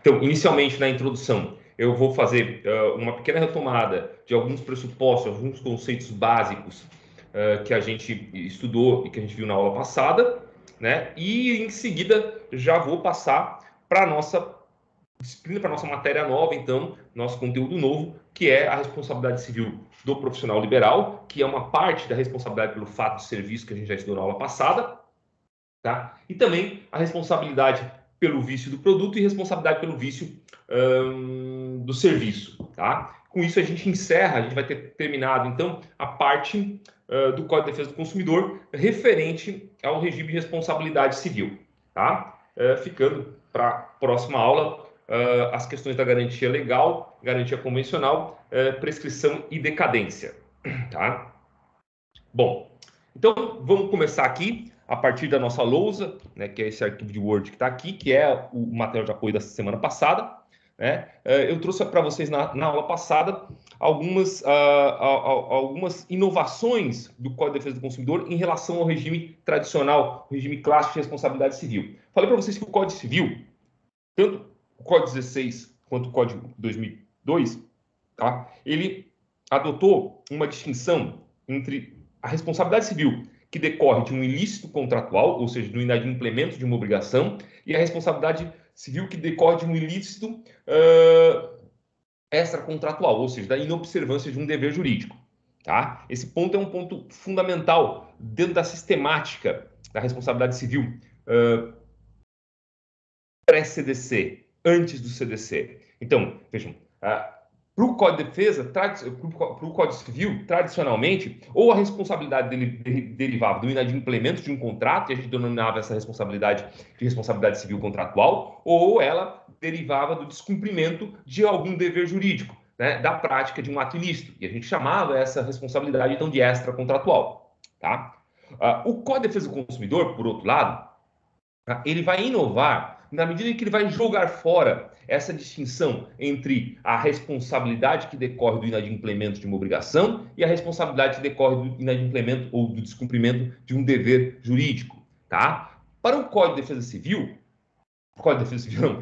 Então, inicialmente, na introdução, eu vou fazer uma pequena retomada de alguns pressupostos, alguns conceitos básicos que a gente estudou e que a gente viu na aula passada, né? E, em seguida, já vou passar para a nossa disciplina, para a nossa matéria nova, então, nosso conteúdo novo, que é a responsabilidade civil do profissional liberal, que é uma parte da responsabilidade pelo fato de serviço que a gente já estudou na aula passada, tá? E também a responsabilidade pelo vício do produto e responsabilidade pelo vício do serviço, tá? Com isso a gente encerra, a gente vai ter terminado então a parte do Código de Defesa do Consumidor referente ao regime de responsabilidade civil, tá? Ficando para a próxima aula as questões da garantia legal, garantia convencional, prescrição e decadência, tá? Bom, então vamos começar aqui a partir da nossa lousa, né, que é esse arquivo de Word que está aqui, que é o material de apoio da semana passada. Né? Eu trouxe para vocês na aula passada algumas inovações do Código de Defesa do Consumidor em relação ao regime tradicional, o regime clássico de responsabilidade civil. Falei para vocês que o Código Civil, tanto o Código 16 quanto o Código 2002, tá? Ele adotou uma distinção entre a responsabilidade civil que decorre de um ilícito contratual, ou seja, do inadimplemento de uma obrigação, e a responsabilidade civil que decorre de um ilícito extracontratual, ou seja, da inobservância de um dever jurídico. Tá? Esse ponto é um ponto fundamental dentro da sistemática da responsabilidade civil pré-CDC, antes do CDC. Então, vejam, para o Código de Defesa, para o Código Civil, tradicionalmente, ou a responsabilidade dele derivava do inadimplemento de um contrato, e a gente denominava essa responsabilidade de responsabilidade civil contratual, ou ela derivava do descumprimento de algum dever jurídico, né, da prática de um ato ilícito, e a gente chamava essa responsabilidade, então, de extracontratual. Tá? O Código de Defesa do Consumidor, por outro lado, ele vai inovar na medida em que ele vai jogar fora essa distinção entre a responsabilidade que decorre do inadimplemento de uma obrigação e a responsabilidade que decorre do inadimplemento ou do descumprimento de um dever jurídico, tá? Para o Código de Defesa Civil, para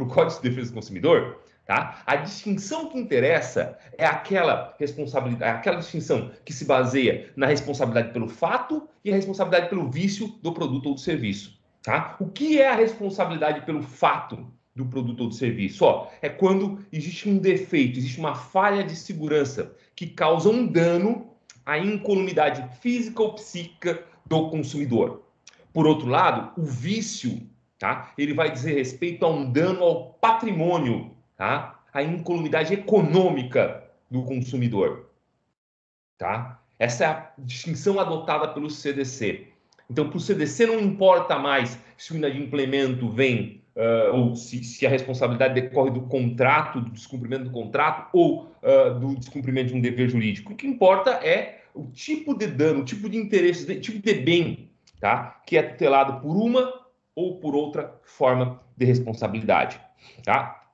o Código de Defesa do Consumidor, tá? A distinção que interessa é aquela responsabilidade, aquela distinção que se baseia na responsabilidade pelo fato e a responsabilidade pelo vício do produto ou do serviço. Tá? O que é a responsabilidade pelo fato do produto ou do serviço? É quando existe um defeito, existe uma falha de segurança que causa um dano à incolumidade física ou psíquica do consumidor. Por outro lado, o vício, tá? Ele vai dizer respeito a um dano ao patrimônio, tá? A incolumidade econômica do consumidor. Tá? Essa é a distinção adotada pelo CDC. Então, para o CDC não importa mais se o inadimplemento vem, ou se a responsabilidade decorre do contrato, do descumprimento do contrato, ou do descumprimento de um dever jurídico. O que importa é o tipo de dano, o tipo de interesse, o tipo de bem, tá? Que é tutelado por uma ou por outra forma de responsabilidade. Tá?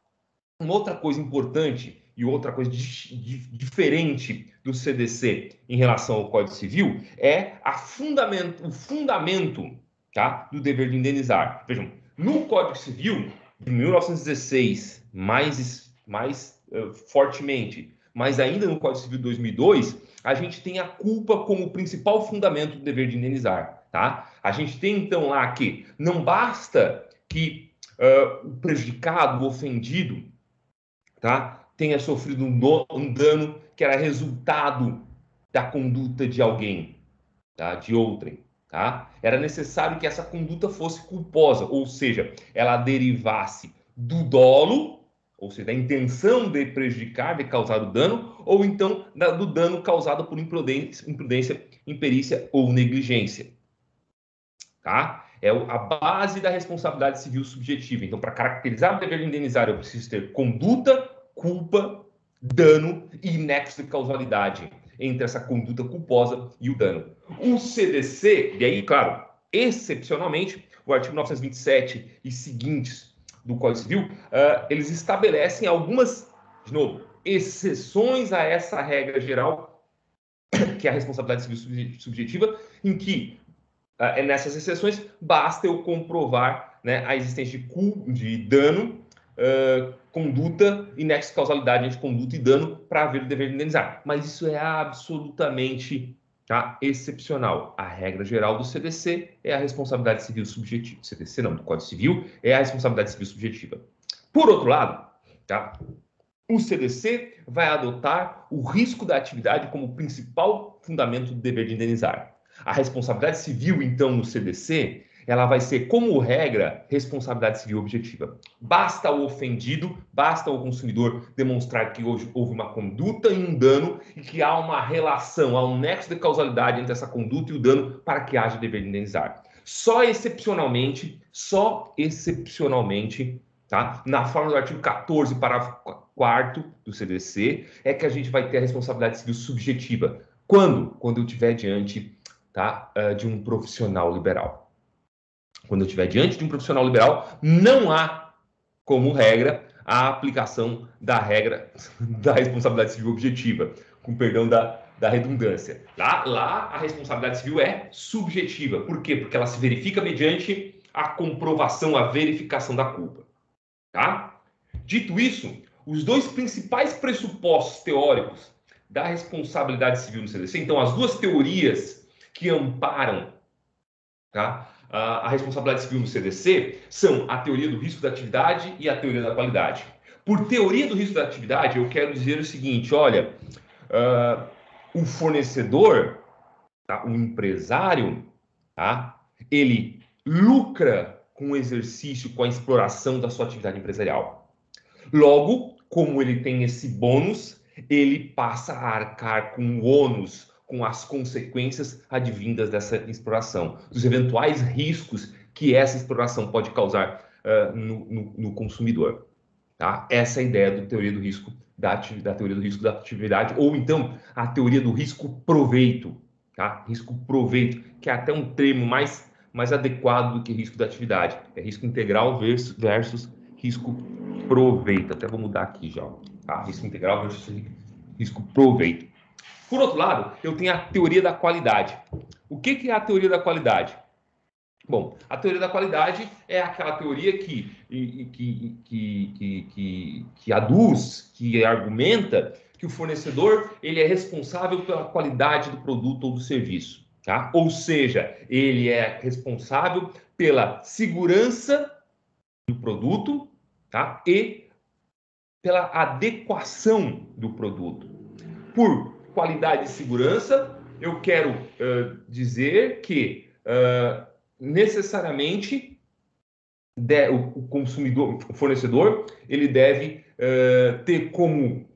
Uma outra coisa importante e outra coisa diferente do CDC em relação ao Código Civil é o fundamento, tá, do dever de indenizar. Vejam, no Código Civil de 1916, mais fortemente, mas ainda no Código Civil de 2002, a gente tem a culpa como principal fundamento do dever de indenizar. Tá? A gente tem, então, lá que não basta que o prejudicado, o ofendido, tá, tenha sofrido um dano que era resultado da conduta de alguém, tá, de outrem. Tá? Era necessário que essa conduta fosse culposa, ou seja, ela derivasse do dolo, ou seja, da intenção de prejudicar, de causar o dano, ou então do dano causado por imprudência, imperícia ou negligência. Tá? É a base da responsabilidade civil subjetiva. Então, para caracterizar o dever de indenizar, eu preciso ter conduta, culpa, dano e nexo de causalidade entre essa conduta culposa e o dano. O CDC, e aí, claro, excepcionalmente, o artigo 927 e seguintes do Código Civil, eles estabelecem algumas, de novo, exceções a essa regra geral, que é a responsabilidade civil subjetiva, em que nessas exceções, basta eu comprovar, né, a existência de dano conduta e nexo causalidade entre conduta e dano para haver o dever de indenizar. Mas isso é absolutamente, tá, excepcional. A regra geral do CDC é a responsabilidade civil subjetiva. CDC não, do Código Civil é a responsabilidade civil subjetiva. Por outro lado, tá, o CDC vai adotar o risco da atividade como principal fundamento do dever de indenizar. A responsabilidade civil, então, no CDC, ela vai ser, como regra, responsabilidade civil objetiva. Basta ao ofendido, basta ao consumidor demonstrar que hoje houve uma conduta e um dano e que há uma relação, há um nexo de causalidade entre essa conduta e o dano para que haja dever de indenizar. Só excepcionalmente, tá? Na forma do artigo 14, parágrafo 4º do CDC, é que a gente vai ter a responsabilidade civil subjetiva. Quando? Quando eu estiver diante, tá, de um profissional liberal. Quando eu estiver diante de um profissional liberal, não há, como regra, a aplicação da regra da responsabilidade civil objetiva, com perdão da redundância. Lá, a responsabilidade civil é subjetiva. Por quê? Porque ela se verifica mediante a comprovação, a verificação da culpa. Tá? Dito isso, os dois principais pressupostos teóricos da responsabilidade civil no CDC, então as duas teorias que amparam, tá, a responsabilidade civil no CDC são a teoria do risco da atividade e a teoria da qualidade. Por teoria do risco da atividade, eu quero dizer o seguinte, olha, o fornecedor, tá, o empresário, tá, ele lucra com o exercício, com a exploração da sua atividade empresarial. Logo, como ele tem esse bônus, ele passa a arcar com o ônus, com as consequências advindas dessa exploração, dos eventuais riscos que essa exploração pode causar no consumidor. Tá? Essa é a ideia da teoria do risco da teoria do risco da atividade, ou então a teoria do risco proveito, tá? Risco proveito, que é até um termo mais adequado do que risco da atividade. É risco integral versus risco proveito. Até vou mudar aqui já. Tá? Risco integral versus risco proveito. Por outro lado, eu tenho a teoria da qualidade. O que é a teoria da qualidade? Bom, a teoria da qualidade é aquela teoria que aduz, que argumenta que o fornecedor ele é responsável pela qualidade do produto ou do serviço. Tá? Ou seja, ele é responsável pela segurança do produto, tá? E pela adequação do produto. Por qualidade e segurança, eu quero dizer que necessariamente o consumidor, o fornecedor, ele deve ter como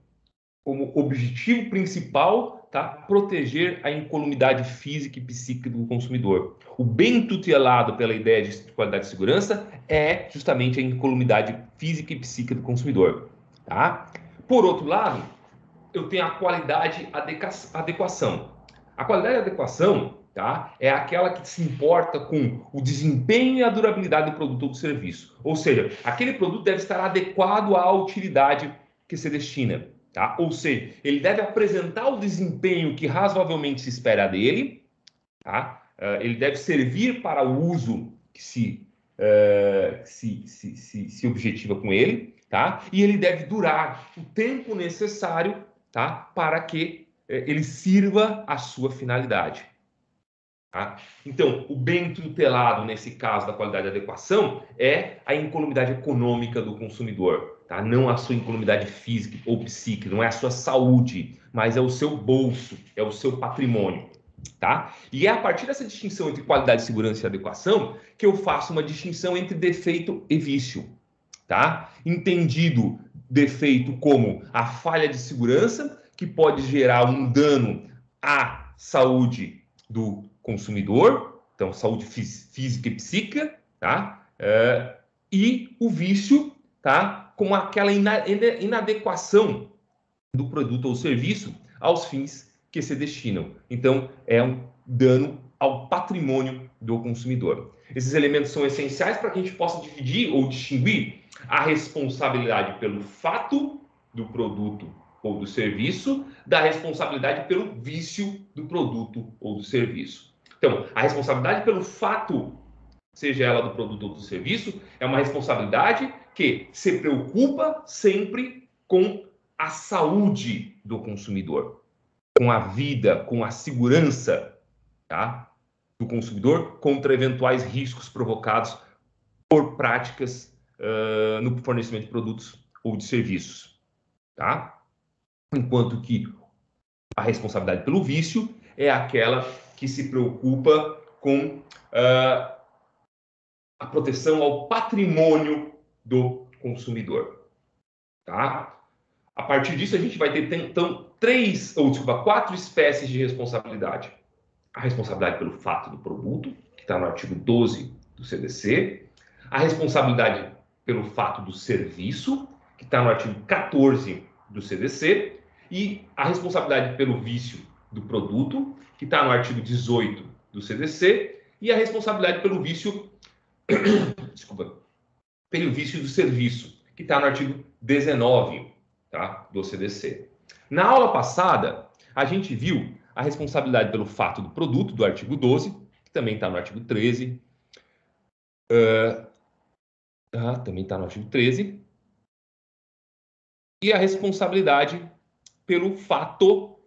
objetivo principal, tá, proteger a incolumidade física e psíquica do consumidor. O bem tutelado pela ideia de qualidade e segurança é justamente a incolumidade física e psíquica do consumidor. Tá? Por outro lado, eu tenho a qualidade adequação. A qualidade e adequação, tá, é aquela que se importa com o desempenho e a durabilidade do produto ou do serviço. Ou seja, aquele produto deve estar adequado à utilidade que se destina. Tá? Ou seja, ele deve apresentar o desempenho que razoavelmente se espera dele. Tá? Ele deve servir para o uso que se objetiva com ele. Tá? E ele deve durar o tempo necessário, tá, para que ele sirva a sua finalidade. Tá? Então, o bem tutelado, nesse caso da qualidade e adequação, é a incolumidade econômica do consumidor, tá? Não a sua incolumidade física ou psíquica, não é a sua saúde, mas é o seu bolso, é o seu patrimônio. Tá? E é a partir dessa distinção entre qualidade, segurança e adequação que eu faço uma distinção entre defeito e vício. Tá? Entendido defeito como a falha de segurança, que pode gerar um dano à saúde do consumidor, então saúde física e psíquica, tá? E o vício, tá? Como aquela inadequação do produto ou serviço aos fins que se destinam. Então, é um dano ao patrimônio do consumidor. Esses elementos são essenciais para que a gente possa dividir ou distinguir a responsabilidade pelo fato do produto ou do serviço da responsabilidade pelo vício do produto ou do serviço. Então, a responsabilidade pelo fato, seja ela do produto ou do serviço, é uma responsabilidade que se preocupa sempre com a saúde do consumidor, com a vida, com a segurança, tá, do consumidor contra eventuais riscos provocados por práticas no fornecimento de produtos ou de serviços, tá? Enquanto que a responsabilidade pelo vício é aquela que se preocupa com a proteção ao patrimônio do consumidor, tá? A partir disso, a gente vai ter, então, quatro espécies de responsabilidade. A responsabilidade pelo fato do produto, que está no artigo 12 do CDC. A responsabilidade pelo fato do serviço, que está no artigo 14 do CDC. E a responsabilidade pelo vício do produto, que está no artigo 18 do CDC. E a responsabilidade pelo vício, pelo vício do serviço, que está no artigo 19, tá, do CDC. Na aula passada, a gente viu a responsabilidade pelo fato do produto, do artigo 12, que também está no artigo 13. Também está no artigo 13. E a responsabilidade pelo fato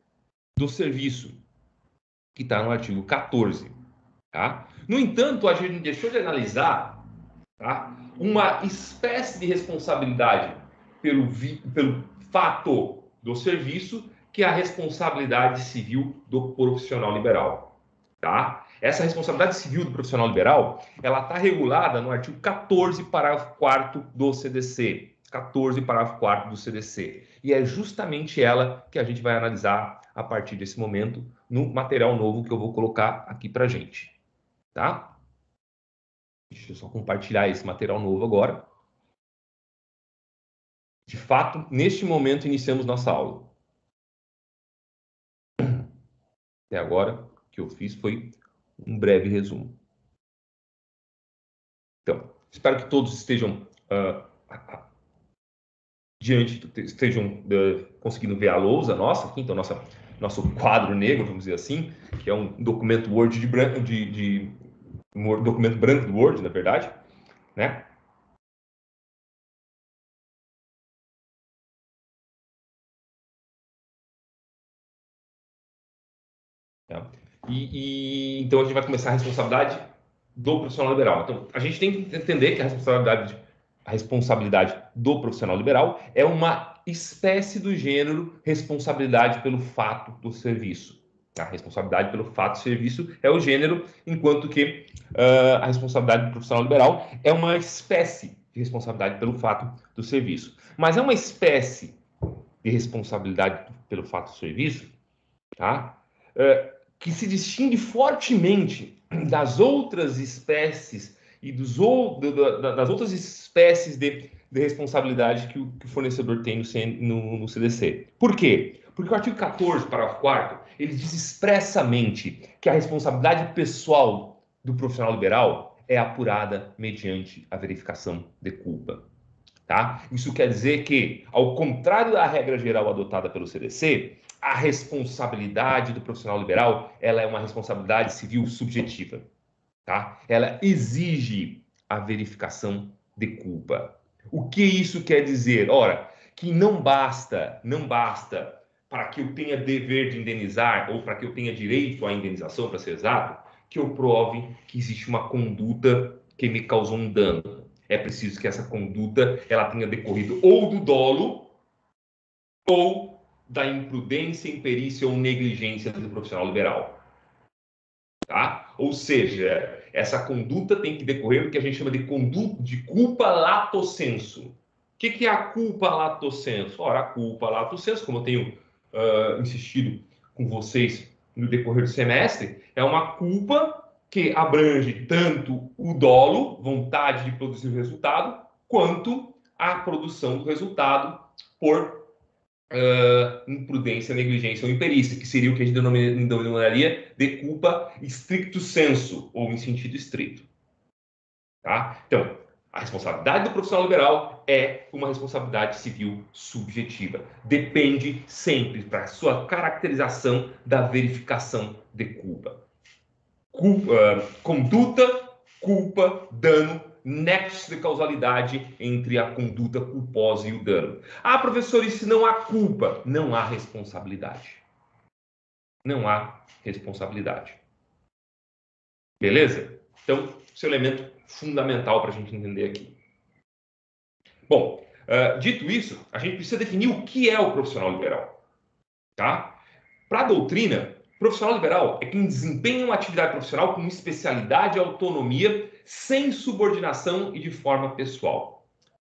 do serviço, que está no artigo 14. Tá? No entanto, a gente deixou de analisar, tá, uma espécie de responsabilidade pelo fato do serviço, que é a responsabilidade civil do profissional liberal. Tá? Essa responsabilidade civil do profissional liberal, ela está regulada no artigo 14, parágrafo 4º do CDC. 14, parágrafo 4º do CDC. E é justamente ela que a gente vai analisar a partir desse momento no material novo que eu vou colocar aqui para a gente. Tá? Deixa eu só compartilhar esse material novo agora. De fato, neste momento, iniciamos nossa aula. Até agora, o que eu fiz foi um breve resumo. Então, espero que todos estejam estejam conseguindo ver a lousa nossa aqui, então nosso quadro negro, vamos dizer assim, que é um documento Word um documento branco do Word, na verdade, né? Tá? Então a gente vai começar a responsabilidade do profissional liberal. Então a gente tem que entender que a responsabilidade do profissional liberal é uma espécie do gênero responsabilidade pelo fato do serviço. A responsabilidade pelo fato do serviço é o gênero, enquanto que a responsabilidade do profissional liberal é uma espécie de responsabilidade pelo fato do serviço. Mas é uma espécie de responsabilidade pelo fato do serviço, tá? Que se distingue fortemente das outras espécies e das outras espécies de responsabilidade que o fornecedor tem no CDC. Por quê? Porque o artigo 14, parágrafo 4º, ele diz expressamente que a responsabilidade pessoal do profissional liberal é apurada mediante a verificação de culpa. Tá? Isso quer dizer que, ao contrário da regra geral adotada pelo CDC, a responsabilidade do profissional liberal, ela é uma responsabilidade civil subjetiva, tá? Ela exige a verificação de culpa. O que isso quer dizer? Ora, que não basta para que eu tenha dever de indenizar ou para que eu tenha direito à indenização, para ser exato, que eu prove que existe uma conduta que me causou um dano. É preciso que essa conduta ela tenha decorrido ou do dolo ou da imprudência, imperícia ou negligência do profissional liberal. Tá? Ou seja, essa conduta tem que decorrer do que a gente chama de conduta de culpa lato sensu. O que é a culpa lato sensu? Ora, a culpa lato sensu, como eu tenho insistido com vocês no decorrer do semestre, é uma culpa que abrange tanto o dolo, vontade de produzir o resultado, quanto a produção do resultado por imprudência, negligência ou imperícia, que seria o que a gente denominaria de culpa stricto sensu, ou em sentido estrito. Tá? Então, a responsabilidade do profissional liberal é uma responsabilidade civil subjetiva. Depende sempre, para sua caracterização, da verificação de culpa. Conduta, culpa, dano nexo de causalidade entre a conduta culposa e o dano. Ah, professor, e se não há culpa? Não há responsabilidade. Não há responsabilidade. Beleza? Então, esse é o elemento fundamental para a gente entender aqui. Bom, dito isso, a gente precisa definir o que é o profissional liberal. Tá? Para a doutrina, profissional liberal é quem desempenha uma atividade profissional com especialidade e autonomia, sem subordinação e de forma pessoal.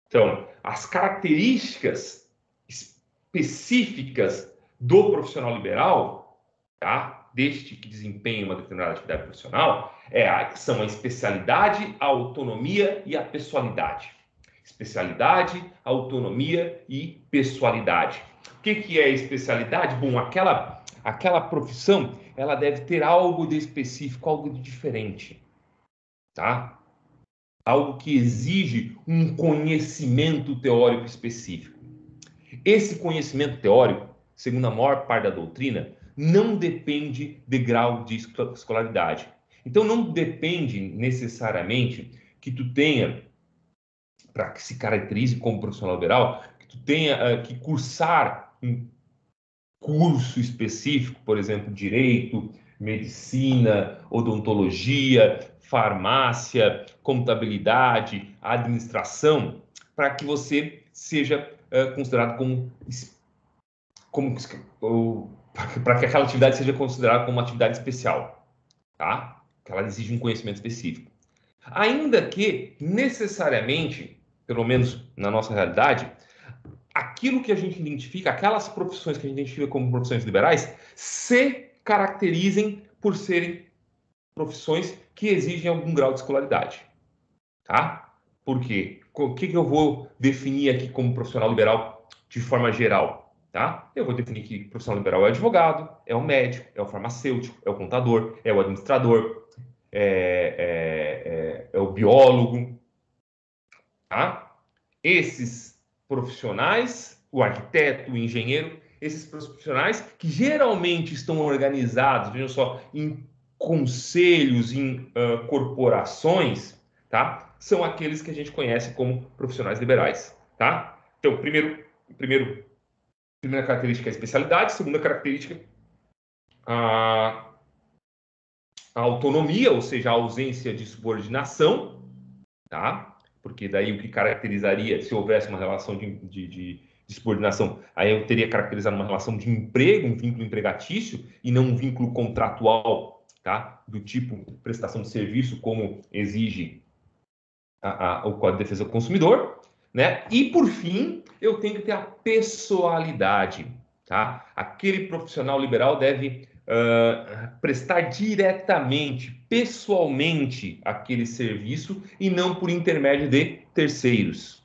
Então, as características específicas do profissional liberal, tá? Deste que desempenha uma determinada atividade profissional, são a especialidade, a autonomia e a pessoalidade. Especialidade, autonomia e pessoalidade. O que é especialidade? Bom, aquela profissão, ela deve ter algo de específico, algo de diferente, tá? Algo que exige um conhecimento teórico específico. Esse conhecimento teórico, segundo a maior parte da doutrina, não depende de grau de escolaridade. Então, não depende necessariamente que tu tenha, para que se caracterize como profissional liberal, que tu tenha que cursar um curso específico, por exemplo, direito, medicina, odontologia, farmácia, contabilidade, administração, para que você seja considerado para que aquela atividade seja considerada como uma atividade especial, tá? Que ela exige um conhecimento específico. Ainda que, necessariamente, pelo menos na nossa realidade, aquilo que a gente identifica, aquelas profissões que a gente identifica como profissões liberais, se caracterizem por serem profissões que exigem algum grau de escolaridade, tá? Por quê? O que eu vou definir aqui como profissional liberal de forma geral, tá? Eu vou definir que profissional liberal é o advogado, é o médico, é o farmacêutico, é o contador, é o administrador, é o biólogo, tá? Esses profissionais, o arquiteto, o engenheiro, esses profissionais que geralmente estão organizados, vejam só, em conselhos, em corporações, tá? São aqueles que a gente conhece como profissionais liberais, tá? Então, primeira característica é a especialidade, segunda característica, a autonomia, ou seja, a ausência de subordinação, tá? Porque daí o que caracterizaria, se houvesse uma relação de subordinação, aí eu teria caracterizado uma relação de emprego, um vínculo empregatício, e não um vínculo contratual, tá? Do tipo prestação de serviço, como exige o Código de Defesa do Consumidor, né? E, por fim, eu tenho que ter a pessoalidade, tá? Aquele profissional liberal deve prestar diretamente, pessoalmente, aquele serviço e não por intermédio de terceiros,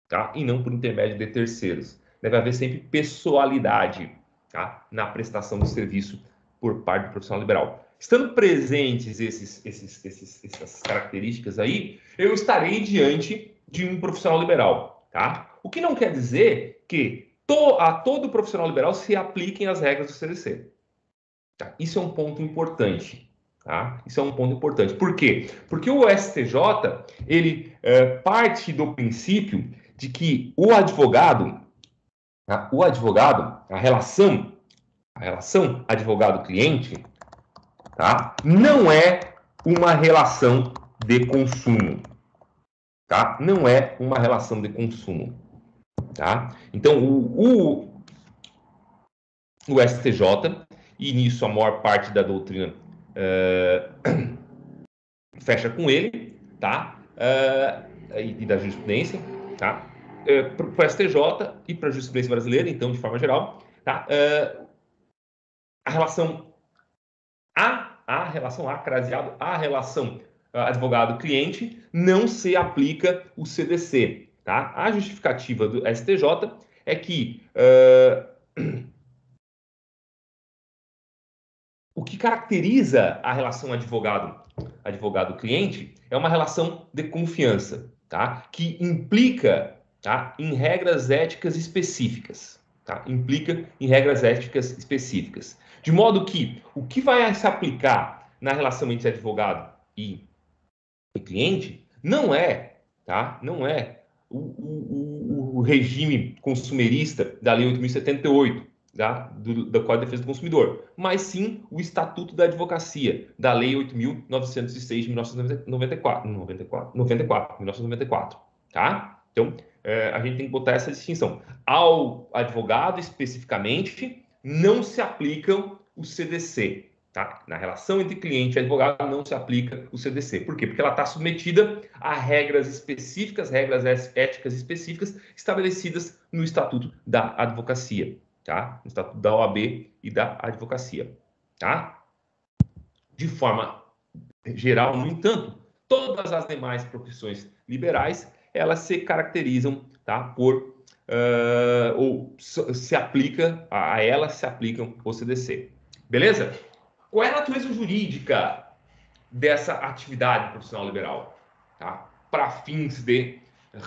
tá? E não por intermédio de terceiros. Deve haver sempre pessoalidade, tá? Na prestação do serviço por parte do profissional liberal. Estando presentes essas características aí, eu estarei diante de um profissional liberal, tá? O que não quer dizer que a todo profissional liberal se apliquem as regras do CDC. Tá? Isso é um ponto importante. Tá? Isso é um ponto importante. Por quê? Porque o STJ ele parte do princípio de que o advogado, tá? A relação advogado-cliente, tá? Não é uma relação de consumo. Tá? Não é uma relação de consumo. Tá? Então, o STJ, e nisso a maior parte da doutrina fecha com ele, tá? E da jurisprudência, tá? Para o STJ e para a jurisprudência brasileira, então, de forma geral, tá? A relação craseado, a relação advogado-cliente, não se aplica o CDC, tá? A justificativa do STJ é que o que caracteriza a relação advogado-cliente é uma relação de confiança, tá? Que implica, tá, em regras éticas específicas, tá? Implica em regras éticas específicas. De modo que o que vai se aplicar na relação entre advogado e cliente não é, tá? Não é o regime consumerista da Lei 8.078, tá? Do Código de Defesa do Consumidor, mas sim o Estatuto da Advocacia, da Lei 8.906 de 1994, tá? Então, a gente tem que botar essa distinção. Ao advogado, especificamente, não se aplicam o CDC, tá? Na relação entre cliente e advogado não se aplica o CDC. Por quê? Porque ela está submetida a regras específicas, regras éticas específicas estabelecidas no Estatuto da Advocacia, tá? No Estatuto da OAB e da Advocacia, tá? De forma geral, no entanto, todas as demais profissões liberais, elas se caracterizam, tá? Por ou se aplica a elas se aplicam o CDC. Beleza? Qual é a natureza jurídica dessa atividade profissional liberal? Tá? Para fins de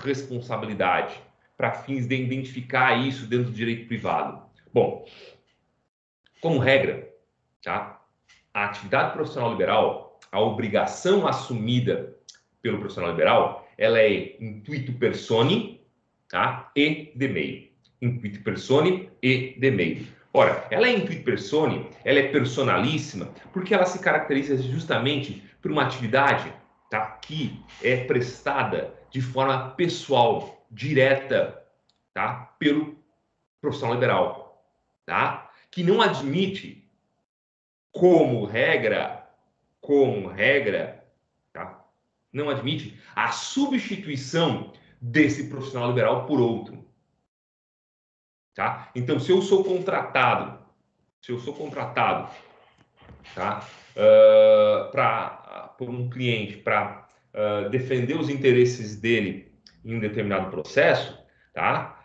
responsabilidade, para fins de identificar isso dentro do direito privado. Bom, como regra, tá? A atividade profissional liberal, a obrigação assumida pelo profissional liberal, ela é intuito personae, tá? E de meio. Intuito personae e de meio. Ora, ela é intuito personae, ela é personalíssima, porque ela se caracteriza justamente por uma atividade, tá? Que é prestada de forma pessoal, direta, tá? Pelo profissional liberal, tá? Que não admite como regra, tá? Não admite a substituição desse profissional liberal por outro, tá? Então, se eu sou contratado, tá? Por um cliente para defender os interesses dele em um determinado processo, tá?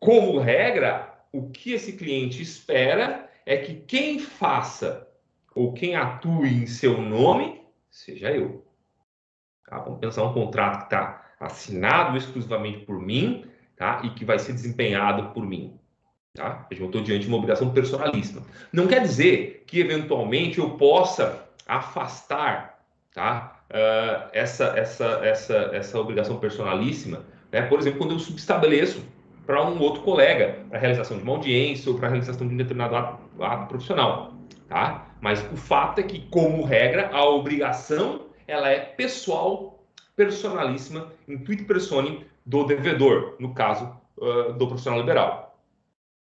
Como regra, o que esse cliente espera é que quem faça ou quem atue em seu nome seja eu. Tá? Vamos pensar um contrato que está assinado exclusivamente por mim, tá? E que vai ser desempenhado por mim. Tá? Eu estou diante de uma obrigação personalíssima. Não quer dizer que, eventualmente, eu possa afastar, tá? Essa obrigação personalíssima, né? Por exemplo, quando eu subestabeleço para um outro colega, para a realização de uma audiência ou para a realização de um determinado ato profissional. Tá? Mas o fato é que, como regra, a obrigação ela é pessoal, personalíssima, intuito personae do devedor, no caso do profissional liberal.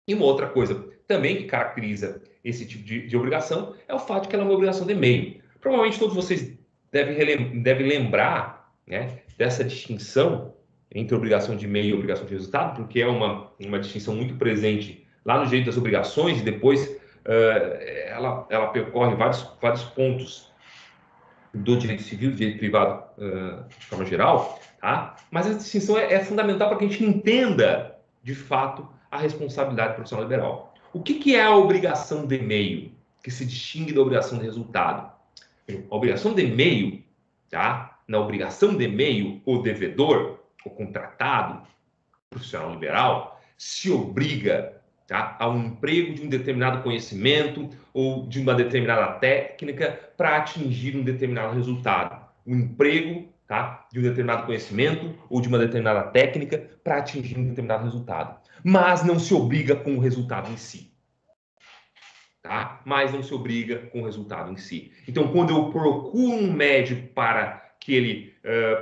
E uma outra coisa também que caracteriza esse tipo de obrigação é o fato de que ela é uma obrigação de meio. Provavelmente todos vocês devem lembrar, né, dessa distinção entre obrigação de meio e obrigação de resultado, porque é uma distinção muito presente lá no direito das obrigações e depois ela percorre vários pontos do direito civil e direito privado de forma geral, tá? Mas essa distinção é fundamental para que a gente entenda, de fato, a responsabilidade profissional liberal. O que é a obrigação de meio, que se distingue da obrigação de resultado? A obrigação de meio, tá? Na obrigação de meio, o devedor, o contratado, profissional liberal, se obriga, tá, ao emprego de um determinado conhecimento ou de uma determinada técnica para atingir um determinado resultado. O emprego, tá, de um determinado conhecimento ou de uma determinada técnica para atingir um determinado resultado. Mas não se obriga com o resultado em si. Tá? Mas não se obriga com o resultado em si. Então, quando eu procuro um médico para que ele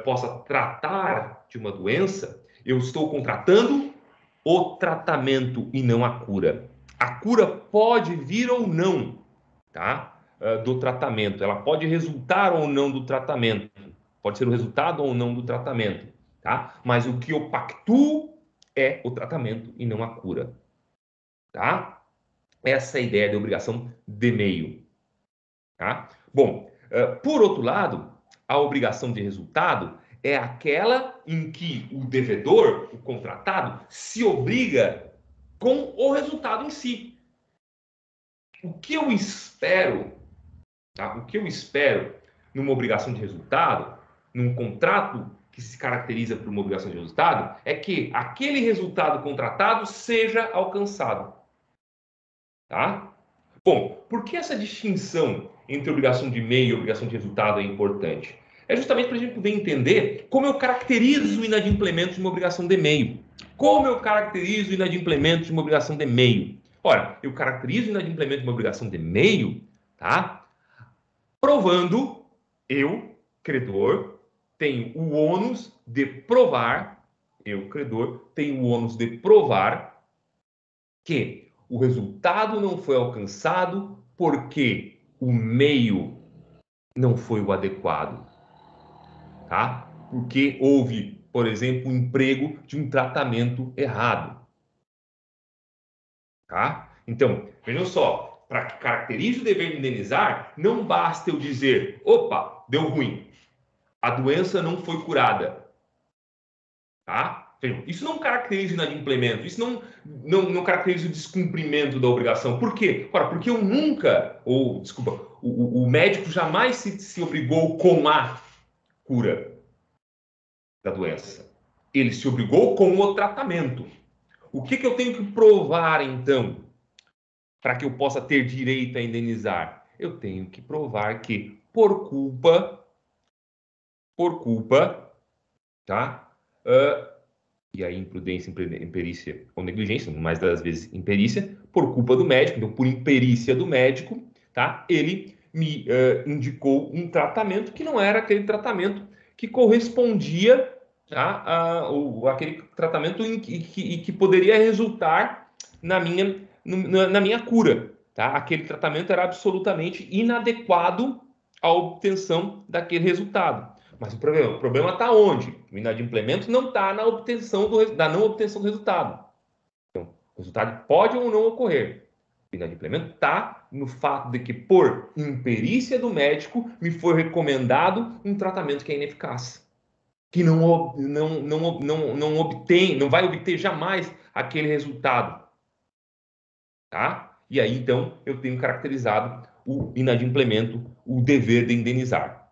possa tratar de uma doença, eu estou contratando o tratamento e não a cura. A cura pode vir ou não, tá? Do tratamento. Ela pode resultar ou não do tratamento. Pode ser o resultado ou não do tratamento, tá? Mas o que eu pactuo é o tratamento e não a cura, tá? Essa é a ideia de obrigação de meio, tá? Bom, por outro lado, a obrigação de resultado é aquela em que o devedor, o contratado, se obriga com o resultado em si. O que eu espero, tá? O que eu espero numa obrigação de resultado, num contrato que se caracteriza por uma obrigação de resultado, é que aquele resultado contratado seja alcançado, tá? Bom, por que essa distinção entre obrigação de meio e obrigação de resultado é importante? é justamente para a gente poder entender como eu caracterizo o inadimplemento de uma obrigação de meio. Como eu caracterizo o inadimplemento de uma obrigação de meio? Ora, eu caracterizo o inadimplemento de uma obrigação de meio, tá? Provando, eu, credor, tenho o ônus de provar, eu, credor, tenho o ônus de provar que o resultado não foi alcançado porque o meio não foi o adequado, tá? Porque houve, por exemplo, o emprego de um tratamento errado, tá? Então, vejam só, para que caracterize o dever de indenizar, não basta eu dizer, opa, deu ruim, a doença não foi curada, tá? Vejam, isso não caracteriza o inadimplemento, isso não caracteriza o descumprimento da obrigação. Por quê? Ora, porque eu nunca, ou, desculpa, o médico jamais se obrigou com a cura da doença. Ele se obrigou com o tratamento. O que eu tenho que provar, então, para que eu possa ter direito a indenizar? Eu tenho que provar que, por culpa, tá? E aí imprudência, imperícia ou negligência, mais das vezes imperícia, por culpa do médico, então por imperícia do médico, tá? Ele me indicou um tratamento que não era aquele tratamento que correspondia, tá? Aquele tratamento que poderia resultar na minha cura, tá? Aquele tratamento era absolutamente inadequado à obtenção daquele resultado. Mas o problema está onde? O inadimplemento não está na obtenção da não obtenção do resultado. Então, o resultado pode ou não ocorrer. O inadimplemento está no fato de que, por imperícia do médico, me foi recomendado um tratamento que é ineficaz, que não obtém, não vai obter jamais aquele resultado, tá? E aí, então, eu tenho caracterizado o inadimplemento, o dever de indenizar.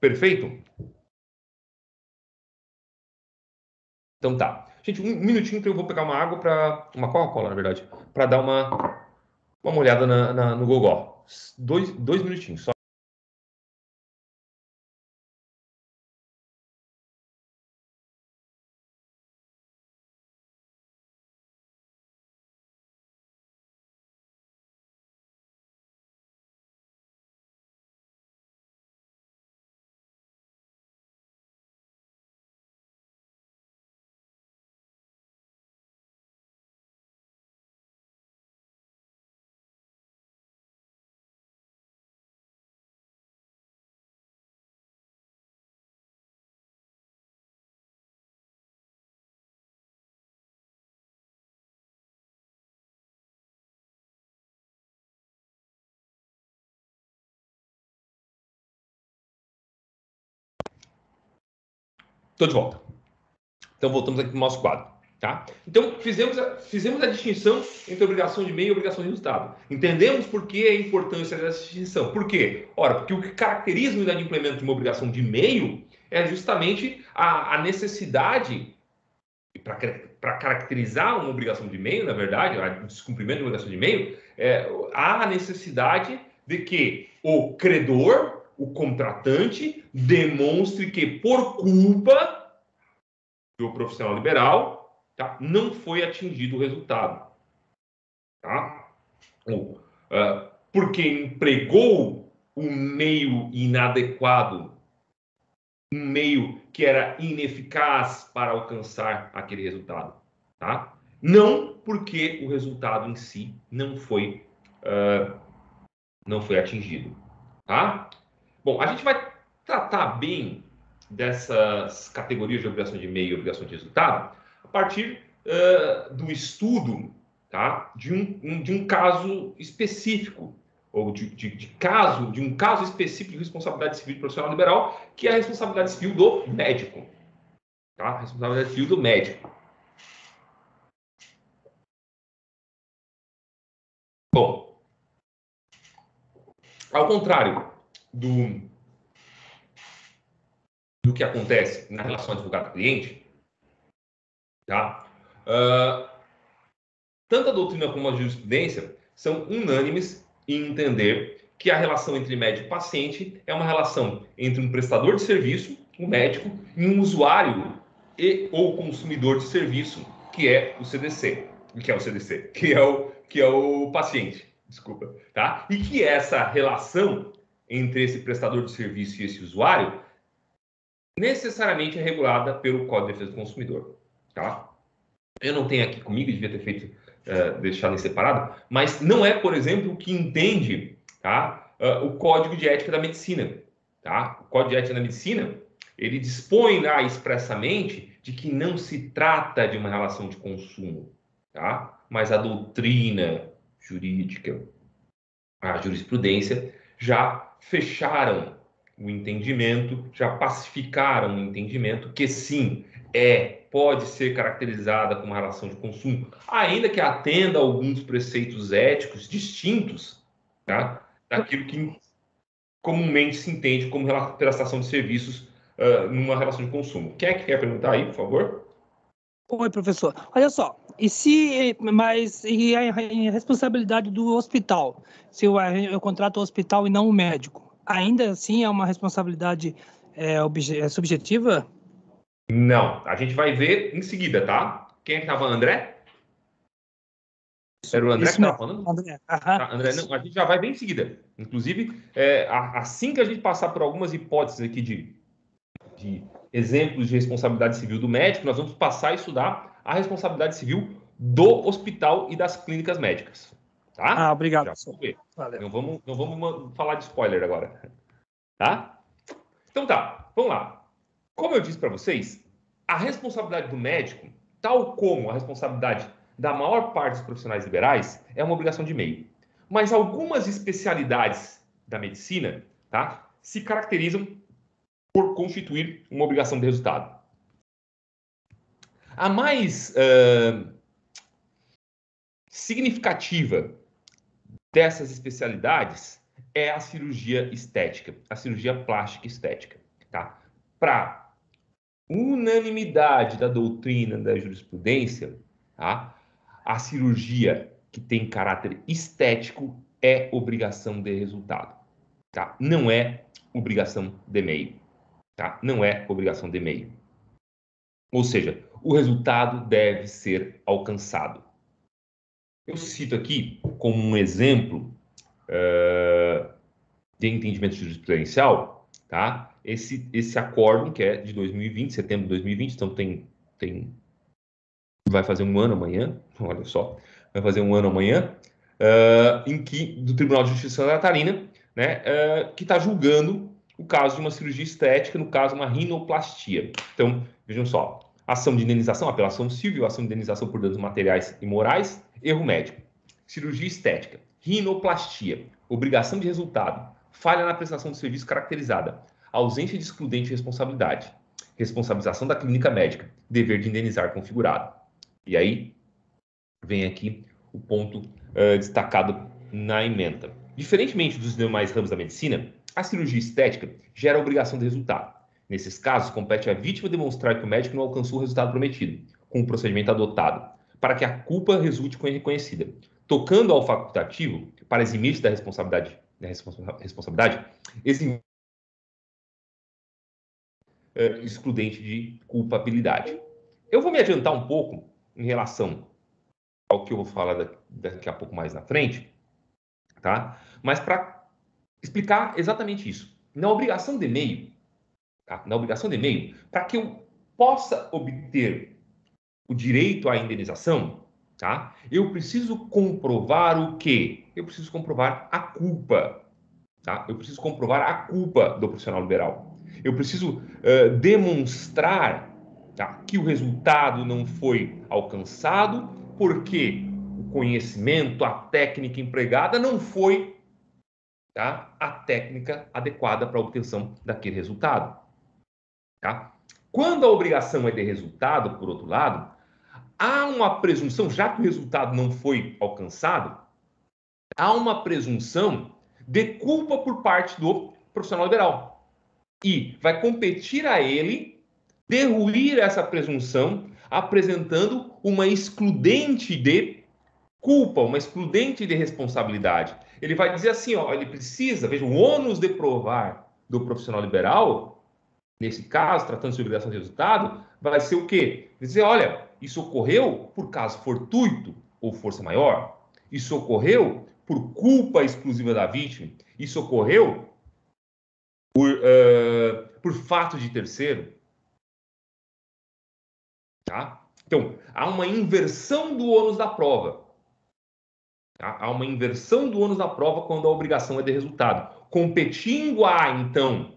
Perfeito? Então tá. Gente, um minutinho que eu vou pegar uma água para uma Coca-Cola, na verdade, para dar uma olhada no Gogó. Dois minutinhos só. Estou de volta. Então voltamos aqui para o nosso quadro. Tá? Então, fizemos a distinção entre obrigação de meio e obrigação de resultado. Entendemos por que a importância dessa distinção. Por quê? Ora, porque o que caracteriza o inadimplemento de uma obrigação de meio é justamente a necessidade, para caracterizar uma obrigação de meio, na verdade, o descumprimento de uma obrigação de meio, há a necessidade de que o credor, o contratante, demonstre que, por culpa do profissional liberal, tá, não foi atingido o resultado. Tá? Porque empregou um meio inadequado, um meio que era ineficaz para alcançar aquele resultado. Tá? Não porque o resultado em si não foi atingido. Tá? Bom, a gente vai tratar bem dessas categorias de obrigação de meio e obrigação de resultado a partir do estudo, tá, de um caso específico, ou de um caso específico de responsabilidade civil de profissional liberal, que é a responsabilidade civil do médico. Tá? A responsabilidade civil do médico. Bom, ao contrário do que acontece na relação advogado-cliente, tá? Tanto a doutrina como a jurisprudência são unânimes em entender que a relação entre médico e paciente é uma relação entre um prestador de serviço, o médico, e um usuário ou consumidor de serviço, que é o CDC, que é o paciente, desculpa, tá? E que essa relação entre esse prestador de serviço e esse usuário necessariamente é regulada pelo Código de Defesa do Consumidor, tá? Eu não tenho aqui comigo, devia ter feito, deixado em separado, mas não é, por exemplo, o que entende, tá, o Código de Ética da Medicina, tá? O Código de Ética da Medicina, ele dispõe lá expressamente de que não se trata de uma relação de consumo, tá? Mas a doutrina jurídica, a jurisprudência, já fecharam o entendimento, já pacificaram o entendimento que sim, pode ser caracterizada como uma relação de consumo, ainda que atenda a alguns preceitos éticos distintos, tá, daquilo que comumente se entende como prestação de serviços numa relação de consumo. Quem é que quer perguntar aí, por favor? Oi, professor. Olha só, e a responsabilidade do hospital? Se eu contrato o hospital e não o médico, ainda assim é uma responsabilidade subjetiva? Não, a gente vai ver em seguida, tá? Quem é que estava, André? Era o André que estava falando? André. Tá, André, não, a gente já vai ver em seguida. Inclusive, assim que a gente passar por algumas hipóteses aqui de exemplos de responsabilidade civil do médico, nós vamos passar a estudar a responsabilidade civil do hospital e das clínicas médicas. Tá? Obrigado, já professor. Valeu. Não vamos falar de spoiler agora. Tá? Então tá, vamos lá. Como eu disse para vocês, a responsabilidade do médico, tal como a responsabilidade da maior parte dos profissionais liberais, é uma obrigação de meio. Mas algumas especialidades da medicina, tá, se caracterizam por constituir uma obrigação de resultado. A mais significativa dessas especialidades é a cirurgia estética, a cirurgia plástica estética. Tá? Para unanimidade da doutrina da jurisprudência, tá? A cirurgia que tem caráter estético é obrigação de resultado. Tá? Não é obrigação de meio. Tá? Não é obrigação de meio. Ou seja, o resultado deve ser alcançado. Eu cito aqui como um exemplo de entendimento jurisprudencial, tá? Esse acórdão que é de 2020, setembro de 2020, então vai fazer um ano amanhã, olha só, vai fazer um ano amanhã, em que do Tribunal de Justiça de Santa Catarina, né, que está julgando o caso de uma cirurgia estética, no caso uma rinoplastia. Então, vejam só, ação de indenização, apelação civil, ação de indenização por danos materiais e morais, erro médico. Cirurgia estética, rinoplastia, obrigação de resultado, falha na prestação de serviço caracterizada, ausência de excludente de responsabilidade, responsabilização da clínica médica, dever de indenizar configurado. E aí vem aqui o ponto destacado na ementa. Diferentemente dos demais ramos da medicina, a cirurgia estética gera obrigação de resultado. Nesses casos, compete à vítima demonstrar que o médico não alcançou o resultado prometido, com o procedimento adotado, para que a culpa resulte reconhecida. Tocando ao facultativo, para eximir-se da responsabilidade, eximir excludente de culpabilidade. Eu vou me adiantar um pouco em relação ao que eu vou falar daqui a pouco mais na frente, tá? Mas para explicar exatamente isso. Na obrigação de meio, tá? Na obrigação de meio, para que eu possa obter o direito à indenização, tá? Eu preciso comprovar o quê? Eu preciso comprovar a culpa, tá? Eu preciso comprovar a culpa do profissional liberal. Eu preciso demonstrar, tá, que o resultado não foi alcançado porque o conhecimento, a técnica empregada não foi, tá, a técnica adequada para a obtenção daquele resultado. Tá? Quando a obrigação é de resultado, por outro lado, há uma presunção, já que o resultado não foi alcançado, há uma presunção de culpa por parte do profissional liberal. E vai competir a ele derruir essa presunção apresentando uma excludente de culpa, uma excludente de responsabilidade. ele vai dizer assim, ó, ele precisa, veja, o ônus de provar do profissional liberal, nesse caso, tratando de obrigação de resultado, vai ser o quê? Dizer, olha, isso ocorreu por caso fortuito ou força maior, isso ocorreu por culpa exclusiva da vítima, isso ocorreu por fato de terceiro, tá? Então, há uma inversão do ônus da prova. Tá? Há uma inversão do ônus da prova quando a obrigação é de resultado. Competindo então,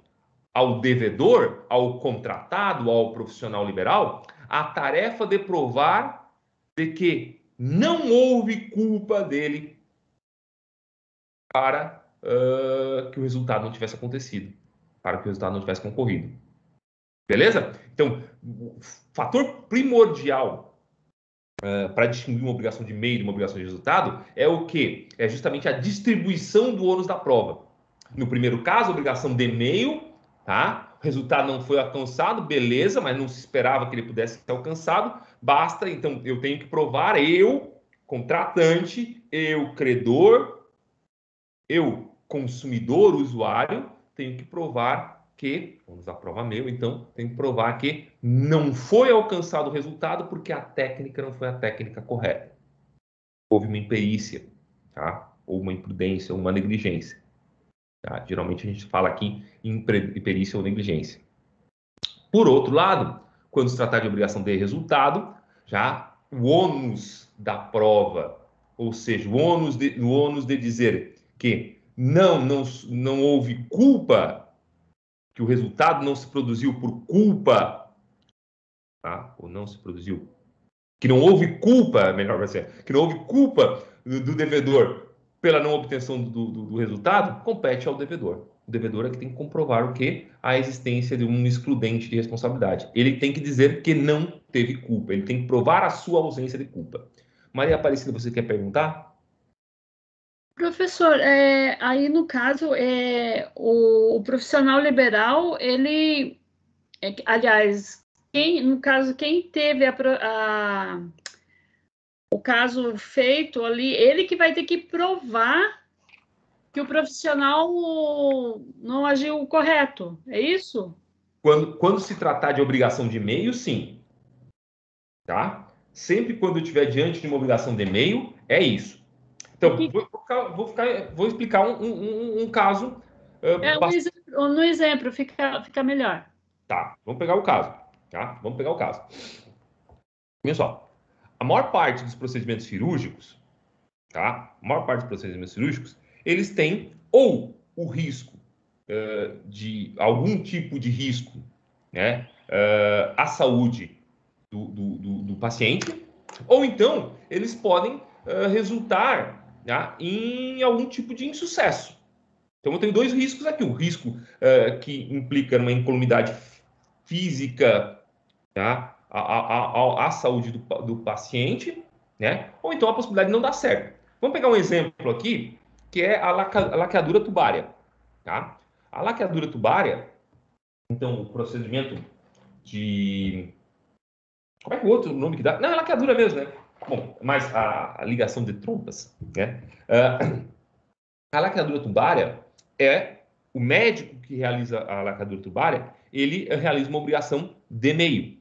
ao devedor, ao contratado, ao profissional liberal, a tarefa de provar de que não houve culpa dele para que o resultado não tivesse acontecido, para que o resultado não tivesse concorrido. Beleza? Então, o fator primordial para distinguir uma obrigação de meio de uma obrigação de resultado é o quê? É justamente a distribuição do ônus da prova. No primeiro caso, a obrigação de meio, tá? O resultado não foi alcançado, beleza, mas não se esperava que ele pudesse ser alcançado. Basta, então, eu tenho que provar, eu, contratante, eu, credor, eu, consumidor, usuário, tenho que provar que, vamos usar a prova meu, então, tenho que provar que não foi alcançado o resultado porque a técnica não foi a técnica correta. Houve uma imperícia, tá? Ou uma imprudência, ou uma negligência. Tá? Geralmente a gente fala aqui em imperícia ou negligência. Por outro lado, quando se tratar de obrigação de resultado, já o ônus da prova, ou seja, o ônus de dizer que não houve culpa, que o resultado não se produziu por culpa, tá? Ou não se produziu, que não houve culpa, melhor vai ser, que não houve culpa do devedor pela não obtenção do resultado, compete ao devedor. O devedor é que tem que comprovar o quê? A existência de um excludente de responsabilidade. Ele tem que dizer que não teve culpa, ele tem que provar a sua ausência de culpa. Maria Aparecida, você quer perguntar? Professor, aí no caso, o profissional liberal, ele, aliás, no caso, quem teve o caso feito ali, ele que vai ter que provar que o profissional não agiu correto, é isso? Quando se tratar de obrigação de meio, sim. Tá? Sempre quando eu estiver diante de uma obrigação de meio, é isso. Então, vou explicar um caso. No exemplo fica melhor. Tá, vamos pegar o caso. Tá? Vamos pegar o caso. Olha só. A maior parte dos procedimentos cirúrgicos, tá? A maior parte dos procedimentos cirúrgicos, eles têm ou o risco de algum tipo de risco, né, à saúde do paciente, ou então eles podem resultar, tá, em algum tipo de insucesso. Então eu tenho dois riscos aqui: o risco que implica numa incolumidade física, tá, à saúde do paciente, né, ou então a possibilidade de não dar certo. Vamos pegar um exemplo aqui, que é a laqueadura tubária. Tá? A laqueadura tubária, então o procedimento de... Como é que o outro nome que dá? Não, é laqueadura mesmo, né? Bom, mas a ligação de trompas, né? A laqueadura tubária é o médico que realiza a laqueadura tubária, ele realiza uma obrigação de meio,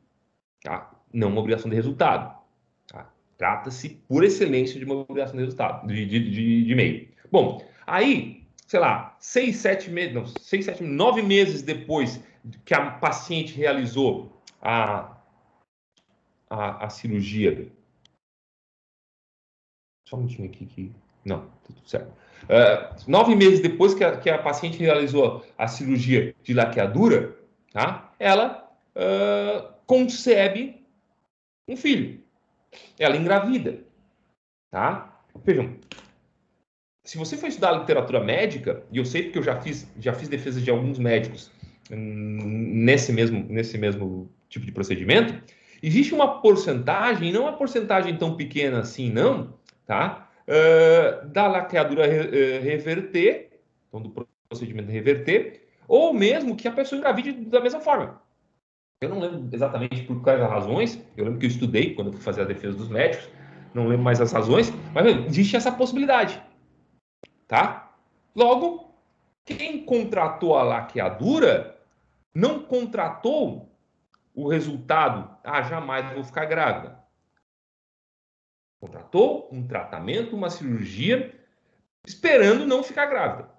tá? Não uma obrigação de resultado. Tá? Trata-se, por excelência, de uma obrigação de resultado, de meio. Bom, aí, sei lá, 9 meses depois que a paciente realizou a cirurgia. Só um minutinho aqui. Não, tá tudo certo. 9 meses depois que a paciente realizou a cirurgia de laqueadura, tá? Ela concebe um filho. Ela engravida. Tá? Vejam, se você for estudar literatura médica, e eu sei porque eu já fiz defesa de alguns médicos nesse mesmo tipo de procedimento, existe uma porcentagem, não uma porcentagem tão pequena assim, não, tá? Da laqueadura reverter, então do procedimento reverter, ou mesmo que a pessoa engravide da mesma forma. Eu não lembro exatamente por quais razões, eu lembro que eu estudei quando eu fui fazer a defesa dos médicos, não lembro mais as razões, mas existe essa possibilidade. tá? Logo, quem contratou a laqueadura não contratou o resultado, jamais vou ficar grávida. Contratou um tratamento, uma cirurgia, esperando não ficar grávida.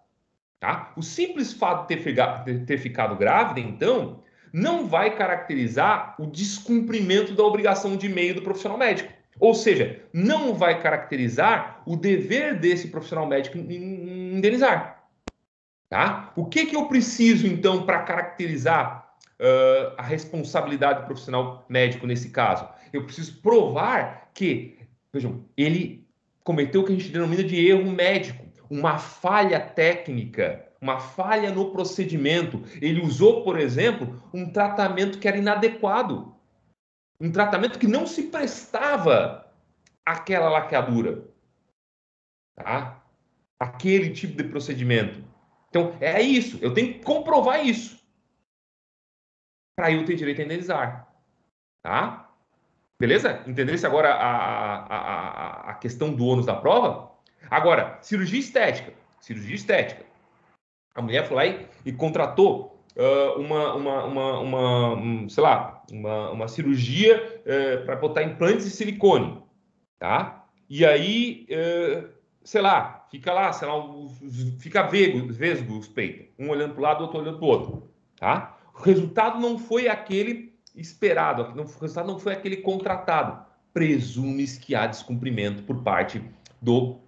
Tá? O simples fato de ter ficado grávida, então, não vai caracterizar o descumprimento da obrigação de meio do profissional médico. Ou seja, não vai caracterizar o dever desse profissional médico em indenizar. Tá? O que eu preciso, então, para caracterizar a responsabilidade do profissional médico nesse caso? Eu preciso provar que, vejam, ele cometeu o que a gente denomina de erro médico, uma falha técnica, uma falha no procedimento. Ele usou, por exemplo, um tratamento que era inadequado, um tratamento que não se prestava àquela laqueadura, tá? Aquele tipo de procedimento. Então, é isso. Eu tenho que comprovar isso para eu ter direito a indenizar. Tá? Beleza? Entendesse agora a questão do ônus da prova? Agora, cirurgia estética. Cirurgia estética. A mulher foi lá e contratou uma cirurgia para botar implantes de silicone. Tá? E aí, fica vesgo os peitos. Um olhando para o lado, outro olhando para o outro. Tá? O resultado não foi aquele esperado, o resultado não foi aquele contratado. Presume-se que há descumprimento por parte do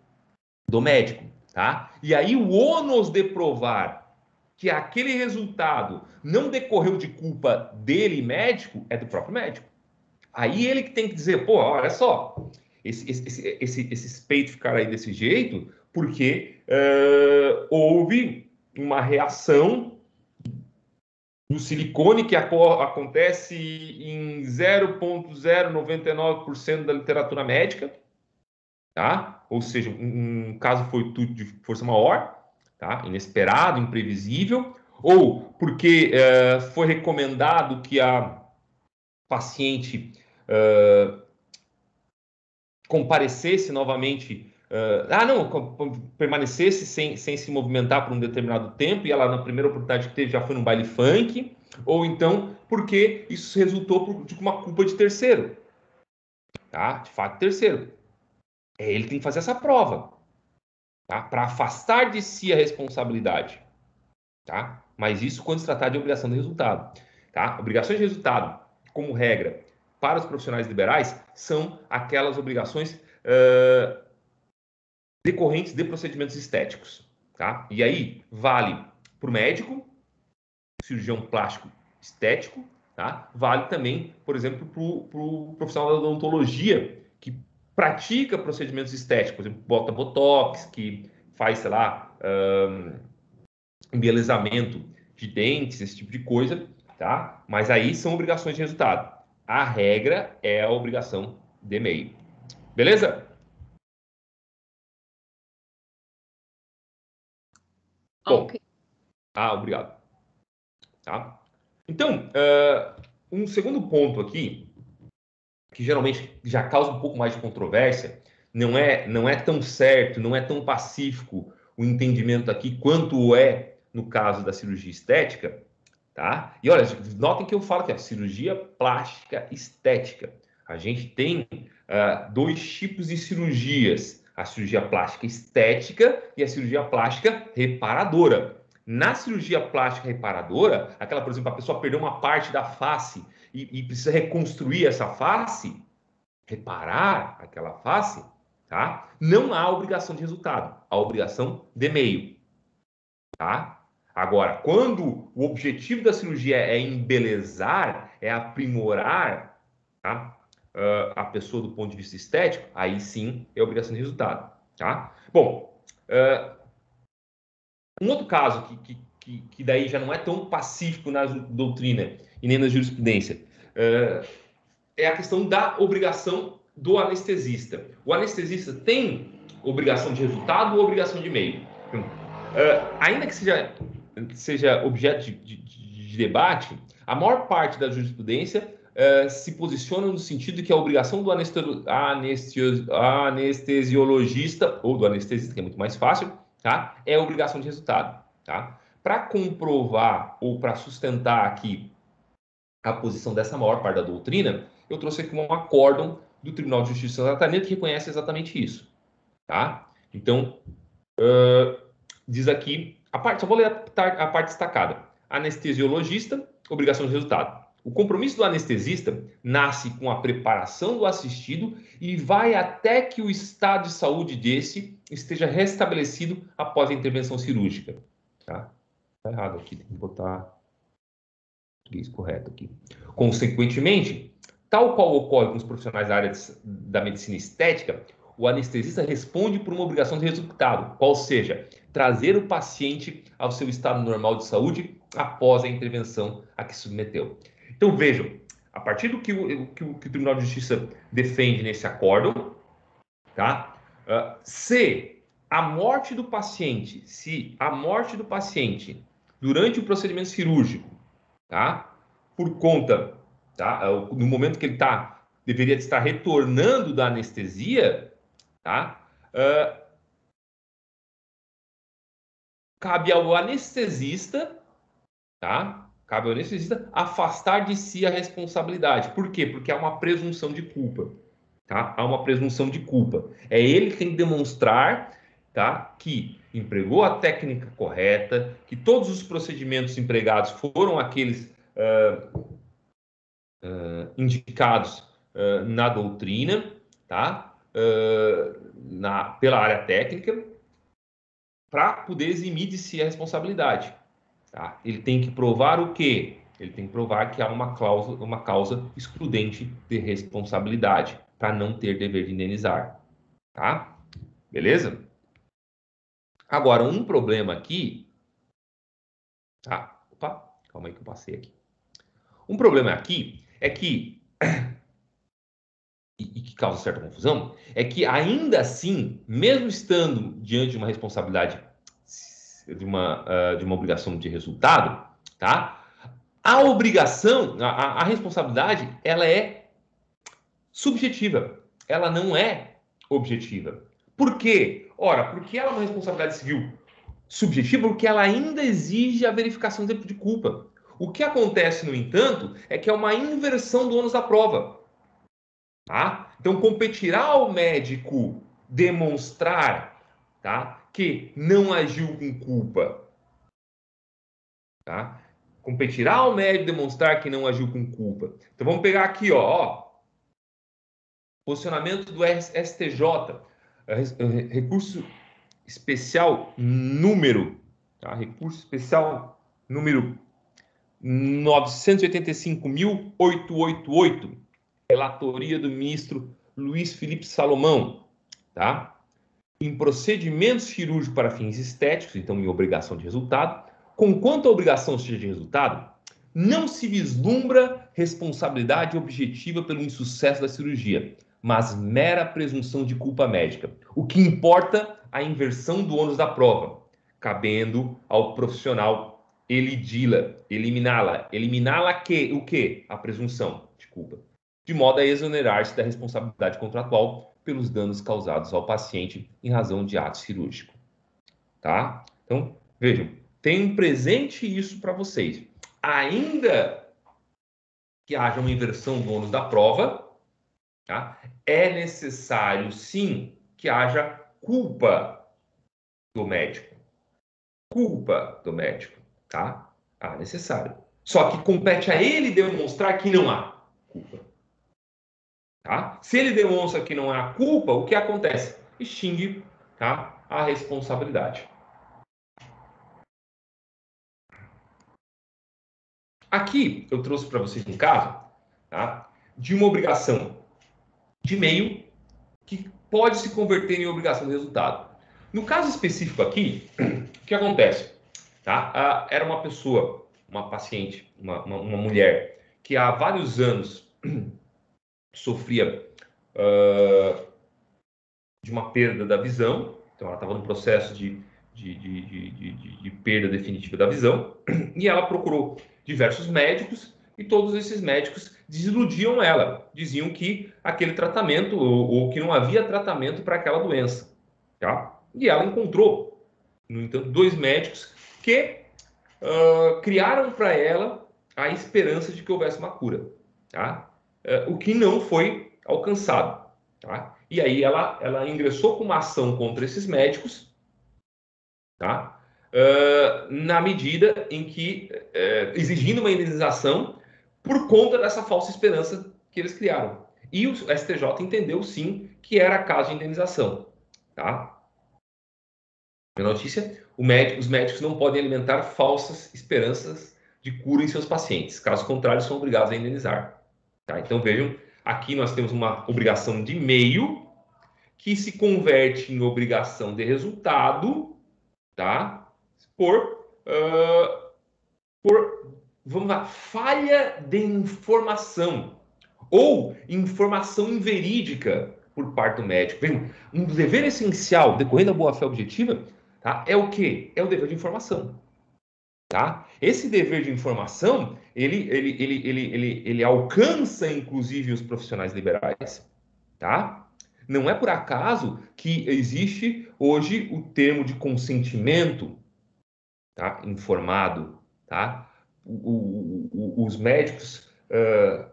médico. Tá? E aí o ônus de provar que aquele resultado não decorreu de culpa dele, médico, é do próprio médico. Aí ele que tem que dizer, pô, olha só, esses peitos ficaram aí desse jeito porque houve uma reação do silicone que acontece em 0,099% da literatura médica, tá? Ou seja, um caso fortuito de força maior, tá? Inesperado, imprevisível, ou porque foi recomendado que a paciente comparecesse novamente, permanecesse sem se movimentar por um determinado tempo, e ela, na primeira oportunidade que teve, já foi num baile funk, ou então porque isso resultou de uma culpa de terceiro, tá? De fato, terceiro. Ele tem que fazer essa prova, tá? Para afastar de si a responsabilidade, tá? Mas isso quando se tratar de obrigação de resultado, tá? Obrigações de resultado, como regra, para os profissionais liberais, são aquelas obrigações decorrentes de procedimentos estéticos, tá? E aí vale para o médico, cirurgião plástico estético, tá? Vale também, por exemplo, para o profissional da odontologia que pratica procedimentos estéticos, por exemplo, bota botox, que faz, sei lá, embelezamento de dentes, esse tipo de coisa, tá? Mas aí são obrigações de resultado. A regra é a obrigação de meio. Beleza? Ok. Bom, obrigado. Tá? Então, um segundo ponto aqui, que geralmente já causa um pouco mais de controvérsia, não é tão certo, não é tão pacífico o entendimento aqui quanto é no caso da cirurgia estética, tá? E olha, notem que eu falo que é cirurgia plástica estética. A gente tem dois tipos de cirurgias: a cirurgia plástica estética e a cirurgia plástica reparadora. Na cirurgia plástica reparadora, aquela, por exemplo, a pessoa perdeu uma parte da face e precisa reconstruir essa face, reparar aquela face, tá? Não há obrigação de resultado, há obrigação de meio, tá? Agora, quando o objetivo da cirurgia é embelezar, é aprimorar, tá? A pessoa do ponto de vista estético, aí sim é obrigação de resultado, tá? Bom, um outro caso que daí já não é tão pacífico na doutrina e nem na jurisprudência é a questão da obrigação do anestesista. O anestesista tem obrigação de resultado ou obrigação de meio? Ainda que seja objeto de debate, a maior parte da jurisprudência se posiciona no sentido de que a obrigação do anestesiologista ou do anestesista, que é muito mais fácil, tá? É obrigação de resultado, tá? Para comprovar ou para sustentar aqui a posição dessa maior parte da doutrina, eu trouxe aqui um acórdão do Tribunal de Justiça da Cidadania que reconhece exatamente isso, tá? Então, diz aqui, só vou ler a parte destacada. Anestesiologista, obrigação de resultado. O compromisso do anestesista nasce com a preparação do assistido e vai até que o estado de saúde desse esteja restabelecido após a intervenção cirúrgica. Tá errado aqui, tem que botar isso correto aqui. Consequentemente, tal qual ocorre com os profissionais da área da medicina estética, o anestesista responde por uma obrigação de resultado, qual seja, trazer o paciente ao seu estado normal de saúde após a intervenção a que submeteu. Então, vejam, a partir do que o Tribunal de Justiça defende nesse acórdão, tá? Se a morte do paciente durante o procedimento cirúrgico, tá? Por conta, tá? No momento que ele deveria estar retornando da anestesia, tá? Cabe ao anestesista, tá? Cabe ao anestesista afastar de si a responsabilidade. Por quê? Porque há uma presunção de culpa, tá? Há uma presunção de culpa. É ele que tem que demonstrar, tá? Que empregou a técnica correta, que todos os procedimentos empregados foram aqueles indicados na doutrina, tá? Pela área técnica, para poder eximir de si a responsabilidade. Tá? Ele tem que provar o quê? Ele tem que provar que há uma causa excludente de responsabilidade para não ter dever de indenizar. Tá? Beleza? Agora, um problema aqui... Tá? Opa, calma aí que eu passei aqui. Um problema aqui é que... e que causa certa confusão, é que ainda assim, mesmo estando diante de uma responsabilidade, de uma obrigação de resultado, tá? A obrigação, a responsabilidade, ela é subjetiva, ela não é objetiva. Por quê? Ora, porque ela é uma responsabilidade civil subjetiva, porque ela ainda exige a verificação de culpa. O que acontece, no entanto, é que é uma inversão do ônus da prova. Tá? Então, competirá ao médico demonstrar, tá, que não agiu com culpa. Tá? Competirá ao médico demonstrar que não agiu com culpa. Então, vamos pegar aqui, ó, posicionamento do STJ, recurso especial número, tá? Recurso especial número 985.888. Relatoria do ministro Luiz Felipe Salomão, tá? Em procedimento cirúrgico para fins estéticos, então em obrigação de resultado, conquanto a obrigação seja de resultado, não se vislumbra responsabilidade objetiva pelo insucesso da cirurgia, mas mera presunção de culpa médica. O que importa a inversão do ônus da prova, cabendo ao profissional eliminá-la. Eliminá-la o quê? A presunção de culpa, de modo a exonerar-se da responsabilidade contratual pelos danos causados ao paciente em razão de ato cirúrgico. Tá? Então, vejam, tenham presente isso para vocês. Ainda que haja uma inversão do ônus da prova, tá? É necessário, sim, que haja culpa do médico. Culpa do médico, tá? Necessário. Só que compete a ele demonstrar que não há culpa. Tá? Se ele demonstra que não há culpa, o que acontece? Extingue, tá, a responsabilidade. Aqui eu trouxe para vocês um caso, tá, de uma obrigação de meio que pode se converter em obrigação de resultado. No caso específico aqui, o que acontece? Tá? Era uma pessoa, uma paciente, uma mulher, que há vários anos sofria de uma perda da visão, então ela estava no processo de perda definitiva da visão, e ela procurou diversos médicos, e todos esses médicos desiludiam ela, diziam que aquele tratamento, ou que não havia tratamento para aquela doença. Tá? E ela encontrou no entanto, 2 médicos que criaram para ela a esperança de que houvesse uma cura, tá? O que não foi alcançado, tá? E aí ela ingressou com uma ação contra esses médicos, tá? Na medida em que, exigindo uma indenização por conta dessa falsa esperança que eles criaram. E o STJ entendeu, sim, que era caso de indenização, tá? A notícia, os médicos não podem alimentar falsas esperanças de cura em seus pacientes. Caso contrário, são obrigados a indenizar. Tá? Então, vejam, aqui nós temos uma obrigação de meio que se converte em obrigação de resultado, tá? Por vamos lá, falha de informação ou informação inverídica por parte do médico. Vejam, um dever essencial decorrendo da boa-fé objetiva, tá? É o quê? É o dever de informação. Tá? Esse dever de informação, ele alcança, inclusive, os profissionais liberais. Tá? Não é por acaso que existe hoje o termo de consentimento, tá? Informado. Tá? Os médicos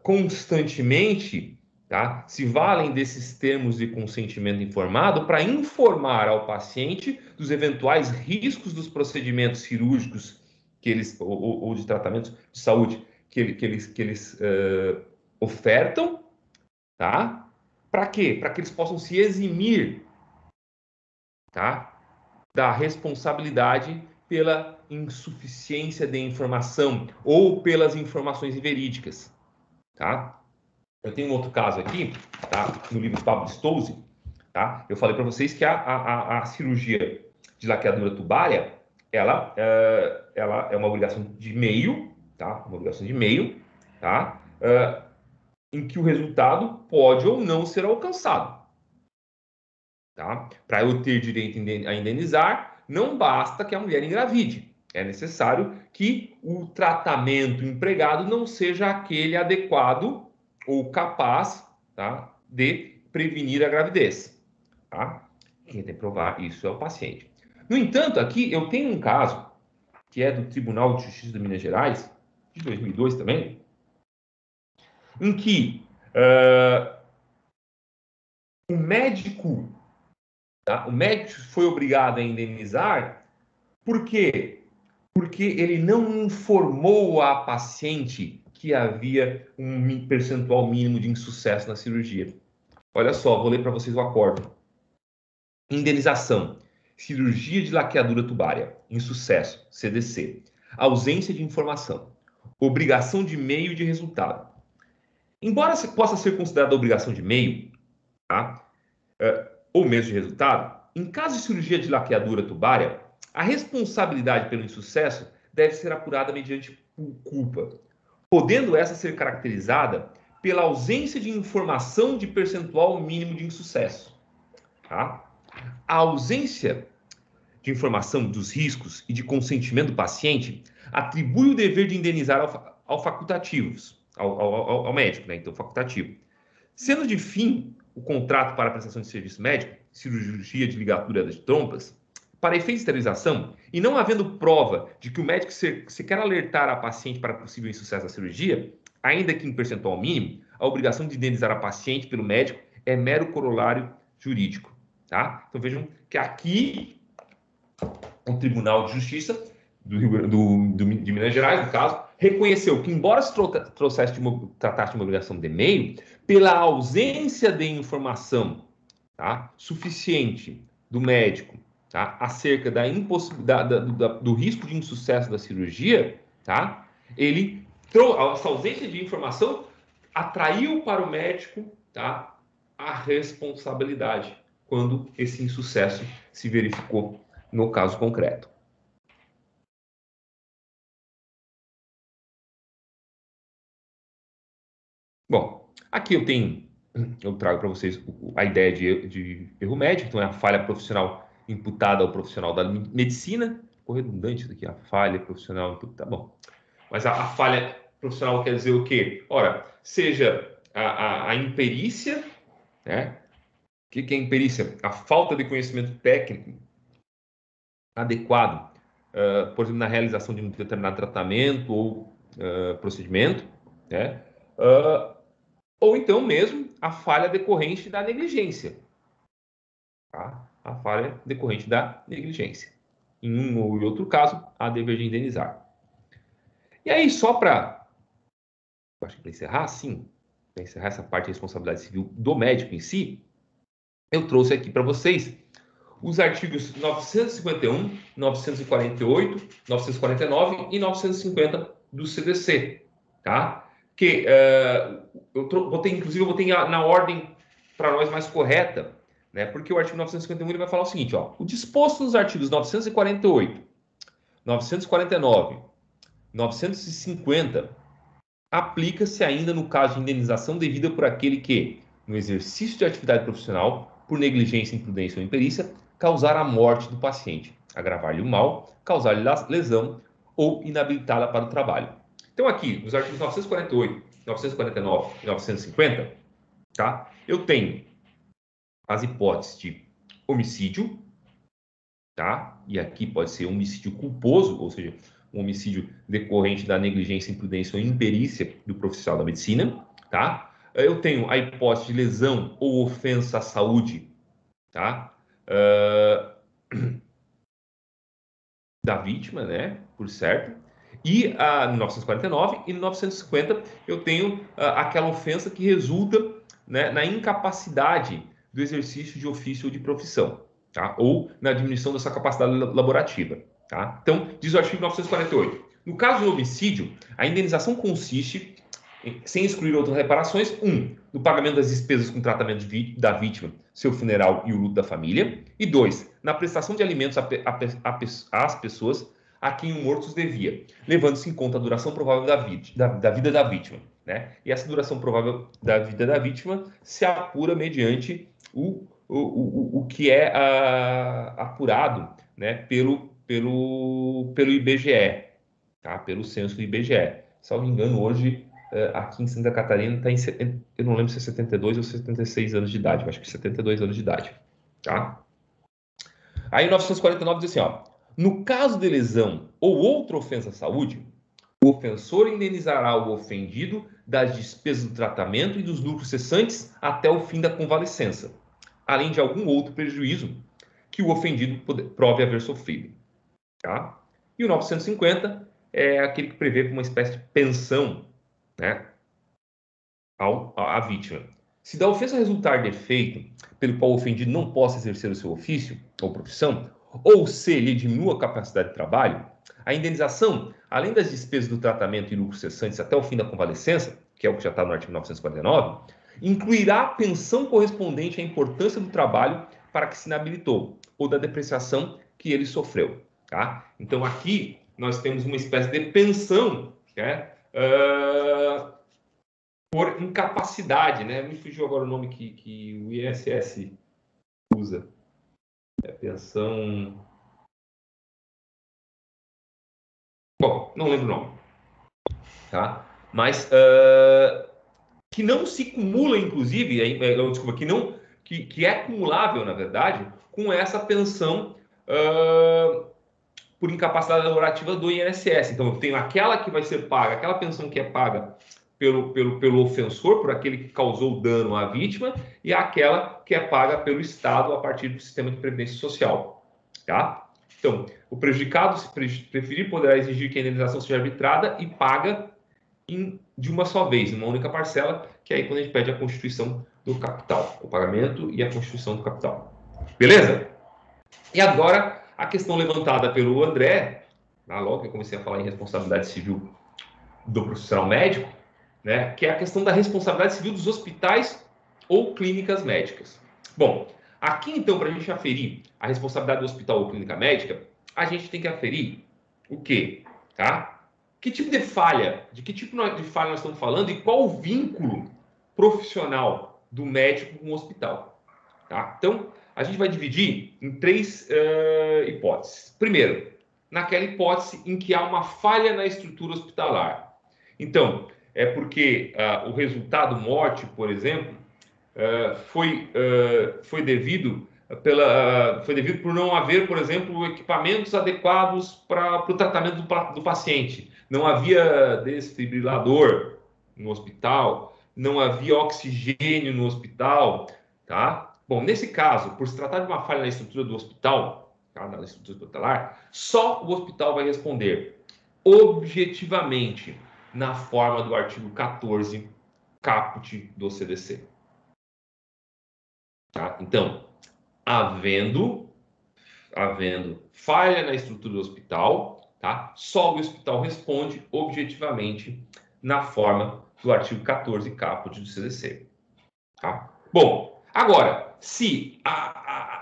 constantemente, tá? Se valem desses termos de consentimento informado para informar ao paciente dos eventuais riscos dos procedimentos cirúrgicos que eles, ou de tratamentos de saúde que eles ofertam, tá? Para quê? Para que eles possam se eximir, tá? Da responsabilidade pela insuficiência de informação ou pelas informações inverídicas, tá? Eu tenho um outro caso aqui, tá? No livro de Pablo Stolze, tá? Eu falei para vocês que a cirurgia de laqueadura tubária, ela é uma obrigação de meio, tá? Uma obrigação de meio, tá? Em que o resultado pode ou não ser alcançado, tá? Para eu ter direito a indenizar, não basta que a mulher engravide. É necessário que o tratamento empregado não seja aquele adequado ou capaz, tá, de prevenir a gravidez. Tá? Quem tem que provar isso é o paciente. No entanto, aqui eu tenho um caso que é do Tribunal de Justiça de Minas Gerais, de 2002 também, em que o médico foi obrigado a indenizar. Por quê? Porque ele não informou a paciente que havia um percentual mínimo de insucesso na cirurgia. Olha só, vou ler para vocês o acordo. Indenização. Cirurgia de laqueadura tubária. Insucesso. CDC. Ausência de informação. Obrigação de meio de resultado. Embora possa ser considerada obrigação de meio, tá? Ou mesmo de resultado, em caso de cirurgia de laqueadura tubária, a responsabilidade pelo insucesso deve ser apurada mediante culpa, podendo essa ser caracterizada pela ausência de informação de percentual mínimo de insucesso. Tá? A ausência de informação dos riscos e de consentimento do paciente atribui o dever de indenizar ao facultativo, ao médico, né? Então, facultativo. Sendo de fim o contrato para a prestação de serviço médico, cirurgia de ligatura de trompas, para efeito de esterilização, e não havendo prova de que o médico se quer alertar a paciente para possível insucesso da cirurgia, ainda que em percentual mínimo, a obrigação de indenizar a paciente pelo médico é mero corolário jurídico. Tá? Então vejam que aqui o Tribunal de Justiça de Minas Gerais, no caso, reconheceu que, embora se tratasse de uma obrigação de meio, pela ausência de informação, tá, suficiente do médico, tá, acerca da do risco de insucesso da cirurgia, tá, essa ausência de informação atraiu para o médico, tá, a responsabilidade quando esse insucesso se verificou no caso concreto. Bom, aqui eu trago para vocês a ideia de erro médico, então é a falha profissional imputada ao profissional da medicina. Ficou redundante isso aqui, a falha profissional imputada. Tá bom. Mas a falha profissional quer dizer o quê? Ora, seja a imperícia, né? O que é imperícia? A falta de conhecimento técnico adequado, por exemplo, na realização de um determinado tratamento ou procedimento, né? Ou então mesmo a falha decorrente da negligência, tá? A falha decorrente da negligência. Em um ou em outro caso, há dever de indenizar. E aí, só para encerrar, sim, para encerrar essa parte de responsabilidade civil do médico em si, eu trouxe aqui para vocês os artigos 951, 948, 949 e 950 do CDC, tá? Que inclusive eu botei na ordem para nós mais correta, né? Porque o artigo 951 ele vai falar o seguinte, ó: o disposto nos artigos 948, 949, 950 aplica-se ainda no caso de indenização devida por aquele que, no exercício de atividade profissional, por negligência, imprudência ou imperícia, causar a morte do paciente, agravar-lhe o mal, causar-lhe lesão ou inabilitá-la para o trabalho. Então, aqui, nos artigos 948, 949 e 950, tá? Eu tenho as hipóteses de homicídio, tá? E aqui pode ser homicídio culposo, ou seja, um homicídio decorrente da negligência, imprudência ou imperícia do profissional da medicina, tá? Eu tenho a hipótese de lesão ou ofensa à saúde, tá? Da vítima, né? Por certo. E no 949 e no 950 eu tenho aquela ofensa que resulta, né, na incapacidade do exercício de ofício ou de profissão, tá? Ou na diminuição dessa capacidade laborativa, tá? Então, diz o artigo 948. No caso do homicídio, a indenização consiste, sem excluir outras reparações, no pagamento das despesas com tratamento da vítima, seu funeral e o luto da família, e 2, na prestação de alimentos às pessoas a quem o morto os devia, levando-se em conta a duração provável da vida da vítima, né? E essa duração provável da vida da vítima se apura mediante o que é apurado, né, pelo IBGE, tá? Pelo censo do IBGE. Salvo engano, hoje, aqui em Santa Catarina, está eu não lembro se é 72 ou 76 anos de idade, eu acho que 72 anos de idade, tá? Aí, 949 diz assim, ó: no caso de lesão ou outra ofensa à saúde, o ofensor indenizará o ofendido das despesas do tratamento e dos lucros cessantes até o fim da convalescença, além de algum outro prejuízo que o ofendido prove haver sofrido, tá? E o 950 é aquele que prevê uma espécie de pensão, né, à vítima. Se da ofensa resultar defeito pelo qual o ofendido não possa exercer o seu ofício ou profissão, ou se lhe diminua a capacidade de trabalho, a indenização, além das despesas do tratamento e lucros cessantes até o fim da convalescença, que é o que já está no artigo 949, incluirá a pensão correspondente à importância do trabalho para que se inabilitou, ou da depreciação que ele sofreu, tá? Então, aqui, nós temos uma espécie de pensão, né? Por incapacidade, né? Me fugiu agora o nome que o INSS usa. É pensão... Bom, não lembro o nome. Tá? Mas que não se cumula, inclusive, desculpa, que é cumulável, na verdade, com essa pensão por incapacidade laborativa do INSS. Então, eu tenho aquela que vai ser paga, aquela pensão que é paga pelo ofensor, por aquele que causou o dano à vítima, e aquela que é paga pelo Estado a partir do sistema de previdência social, tá? Então, o prejudicado, se preferir, poderá exigir que a indenização seja arbitrada e paga de uma só vez, numa única parcela, que é aí quando a gente pede a constituição do capital, o pagamento e a constituição do capital. Beleza? E agora, a questão levantada pelo André, logo que eu comecei a falar em responsabilidade civil do profissional médico, né, que é a questão da responsabilidade civil dos hospitais ou clínicas médicas. Bom, aqui então, para a gente aferir a responsabilidade do hospital ou clínica médica, a gente tem que aferir o quê? Tá? Que tipo de falha, de que tipo de falha nós estamos falando e qual o vínculo profissional do médico com o hospital? Tá? Então, a gente vai dividir em 3 hipóteses. Primeiro, naquela hipótese em que há uma falha na estrutura hospitalar. Então, é porque o resultado morte, por exemplo, foi devido foi devido por não haver, por exemplo, equipamentos adequados para o tratamento do paciente. Não havia desfibrilador no hospital, não havia oxigênio no hospital, tá? Bom, nesse caso, por se tratar de uma falha na estrutura do hospital, tá? Na estrutura hospitalar, só o hospital vai responder objetivamente na forma do artigo 14, caput do CDC. Tá? Então, havendo falha na estrutura do hospital, tá? Só o hospital responde objetivamente na forma do artigo 14, caput do CDC. Tá? Bom, agora, se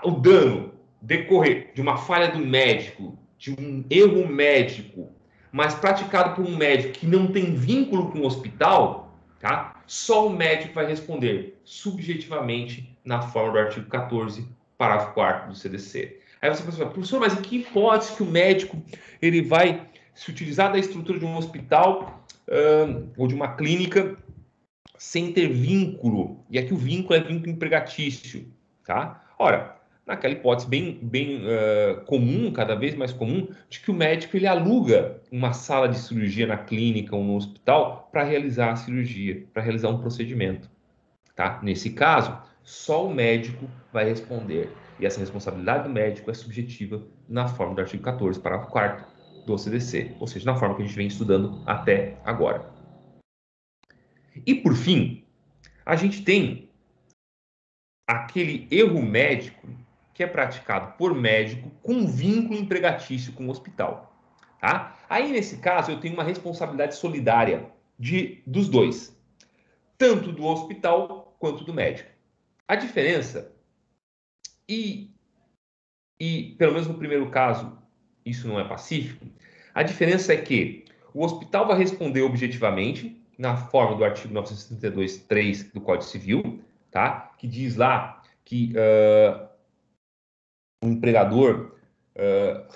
o dano decorrer de uma falha do médico, de um erro médico, mas praticado por um médico que não tem vínculo com o hospital, tá? Só o médico vai responder subjetivamente na forma do artigo 14, parágrafo 4º do CDC. Aí você pensa, professor, mas em que hipótese que o médico ele vai se utilizar da estrutura de um hospital ou de uma clínica sem ter vínculo? E aqui o vínculo é vínculo empregatício, tá? Ora, naquela hipótese bem comum, cada vez mais comum, de que o médico ele aluga uma sala de cirurgia na clínica ou no hospital para realizar a cirurgia, para realizar um procedimento, tá? Nesse caso, só o médico vai responder. E essa responsabilidade do médico é subjetiva na forma do artigo 14, parágrafo 4º do CDC, ou seja, na forma que a gente vem estudando até agora. E, por fim, a gente tem aquele erro médico que é praticado por médico com vínculo empregatício com o hospital. Tá? Aí, nesse caso, eu tenho uma responsabilidade solidária dos dois, tanto do hospital quanto do médico. A diferença, e pelo menos no primeiro caso, isso não é pacífico, a diferença é que o hospital vai responder objetivamente, na forma do artigo 932.3 do Código Civil, tá? Que diz lá que o empregador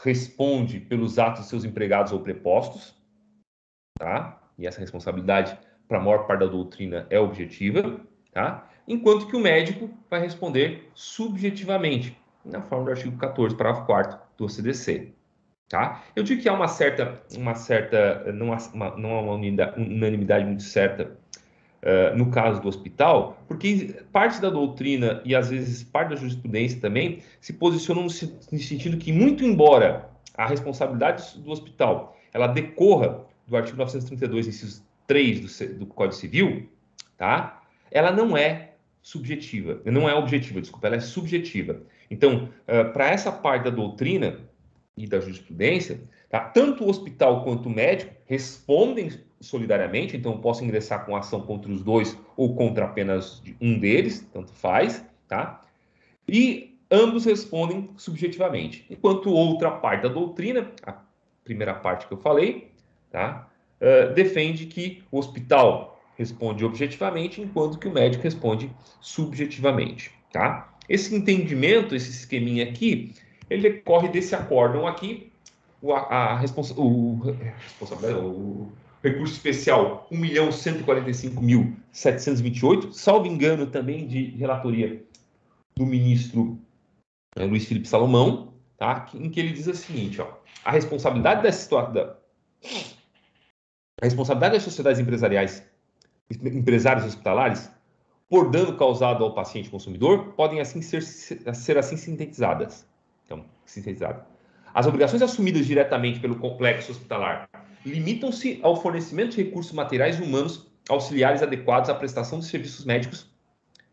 responde pelos atos de seus empregados ou prepostos, tá? E essa responsabilidade, para a maior parte da doutrina, é objetiva, tá? Enquanto que o médico vai responder subjetivamente, na forma do artigo 14, parágrafo 4º do CDC. Tá? Eu digo que há uma certa não há uma unanimidade muito certa no caso do hospital, porque parte da doutrina e às vezes parte da jurisprudência também se posicionam no sentido que, muito embora a responsabilidade do hospital ela decorra do artigo 932, inciso 3 do Código Civil, tá? Ela não é subjetiva, não é objetiva, desculpa, ela é subjetiva. Então, para essa parte da doutrina e da jurisprudência, tá? Tanto o hospital quanto o médico respondem solidariamente, então eu posso ingressar com ação contra os dois ou contra apenas um deles, tanto faz, tá? E ambos respondem subjetivamente. Enquanto outra parte da doutrina, a primeira parte que eu falei, tá? Defende que o hospital responde objetivamente, enquanto que o médico responde subjetivamente, tá? Esse entendimento, esse esqueminha aqui, ele decorre desse acórdão aqui, o recurso especial 1.145.728, salvo engano também de relatoria do ministro Luiz Felipe Salomão, tá? Em que ele diz o seguinte, ó, a responsabilidade das sociedades empresários hospitalares por dano causado ao paciente consumidor podem assim ser assim sintetizadas. Então, sintetizado. As obrigações assumidas diretamente pelo complexo hospitalar limitam-se ao fornecimento de recursos materiais e humanos auxiliares adequados à prestação de serviços médicos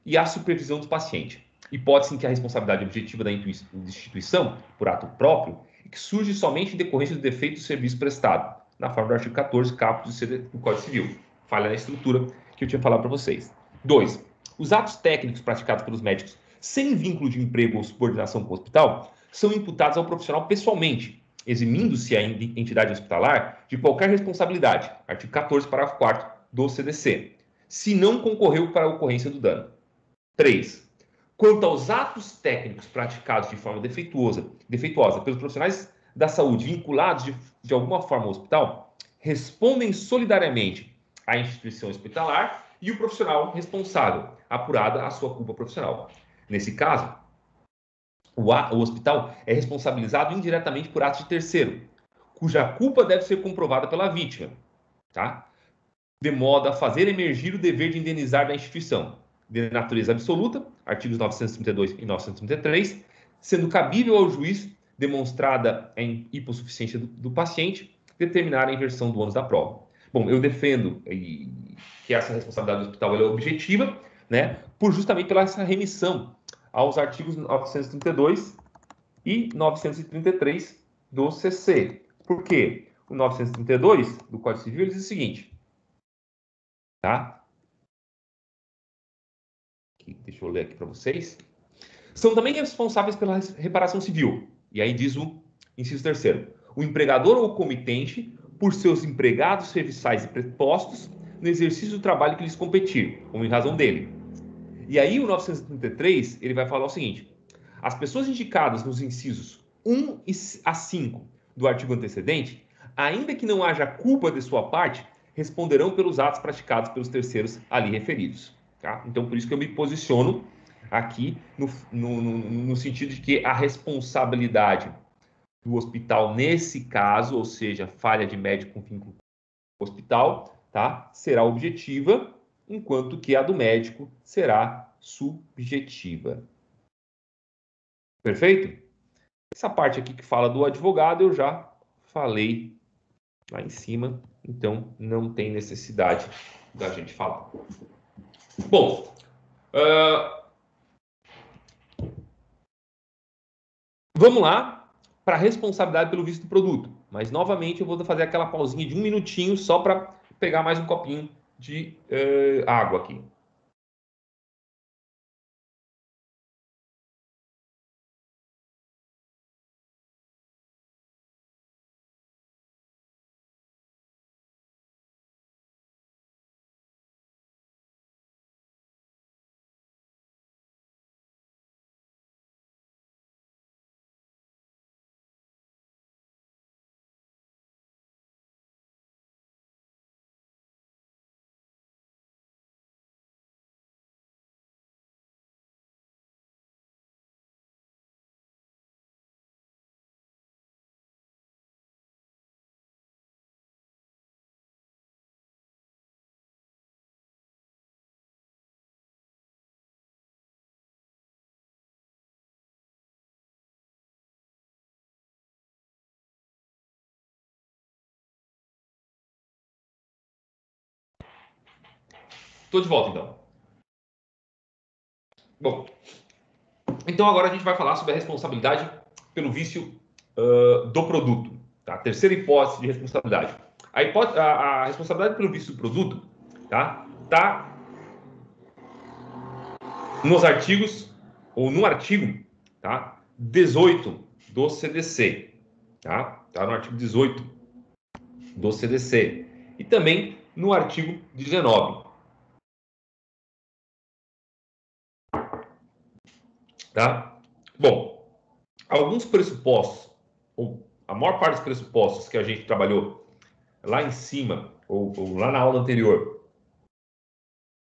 e à supervisão do paciente. Hipótese em que a responsabilidade objetiva da instituição, por ato próprio, é que surge somente em decorrência do defeito do serviço prestado, na forma do artigo 14, caput do Código Civil. Falha na estrutura que eu tinha falado para vocês. 2. Os atos técnicos praticados pelos médicos sem vínculo de emprego ou subordinação com o hospital são imputados ao profissional pessoalmente, eximindo-se a entidade hospitalar de qualquer responsabilidade, artigo 14, parágrafo 4º do CDC, se não concorreu para a ocorrência do dano. 3. Quanto aos atos técnicos praticados de forma defeituosa pelos profissionais da saúde vinculados de alguma forma ao hospital, respondem solidariamente à instituição hospitalar e o profissional responsável, apurada a sua culpa profissional. Nesse caso, o hospital é responsabilizado indiretamente por atos de terceiro, cuja culpa deve ser comprovada pela vítima, tá? De modo a fazer emergir o dever de indenizar da instituição, de natureza absoluta, artigos 932 e 933, sendo cabível ao juiz, demonstrada a hipossuficiência do paciente, determinar a inversão do ônus da prova. Bom, eu defendo que essa responsabilidade do hospital é objetiva, né, justamente pela essa remissão aos artigos 932 e 933 do CC. Por quê? O 932 do Código Civil ele diz o seguinte, tá? Aqui, deixa eu ler aqui para vocês. São também responsáveis pela reparação civil. E aí diz o inciso terceiro. O empregador ou o comitente por seus empregados serviçais e prepostos no exercício do trabalho que lhes competir, ou em razão dele. E aí o 933, ele vai falar o seguinte: as pessoas indicadas nos incisos 1 a 5 do artigo antecedente, ainda que não haja culpa de sua parte, responderão pelos atos praticados pelos terceiros ali referidos. Tá? Então, por isso que eu me posiciono aqui no sentido de que a responsabilidade do hospital nesse caso, ou seja, falha de médico com vínculo com o hospital, tá? Será objetiva, enquanto que a do médico será subjetiva. Perfeito? Essa parte aqui que fala do advogado eu já falei lá em cima, então não tem necessidade da gente falar. Bom, vamos lá para a responsabilidade pelo vício do produto. Mas, novamente, eu vou fazer aquela pausinha de 1 minutinho só para pegar mais um copinho de água aqui. Estou de volta, então. Bom, então agora a gente vai falar sobre a responsabilidade pelo vício do produto. Tá? Terceira hipótese de responsabilidade. A responsabilidade pelo vício do produto tá nos artigos, ou no artigo, tá? 18 do CDC. Tá no artigo 18 do CDC. E também no artigo 19. Tá? Bom, alguns pressupostos, ou a maior parte dos pressupostos que a gente trabalhou lá em cima, ou lá na aula anterior,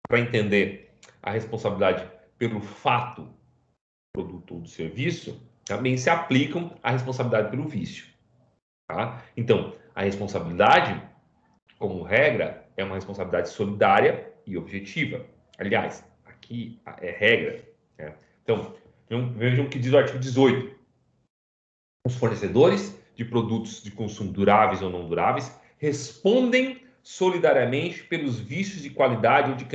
para entender a responsabilidade pelo fato do produto ou do serviço, também se aplicam à responsabilidade pelo vício. Tá? Então, a responsabilidade, como regra, é uma responsabilidade solidária e objetiva. Aliás, aqui é regra. Né? Então, vejam o que diz o artigo 18. Os fornecedores de produtos de consumo duráveis ou não duráveis respondem solidariamente pelos vícios de qualidade ou de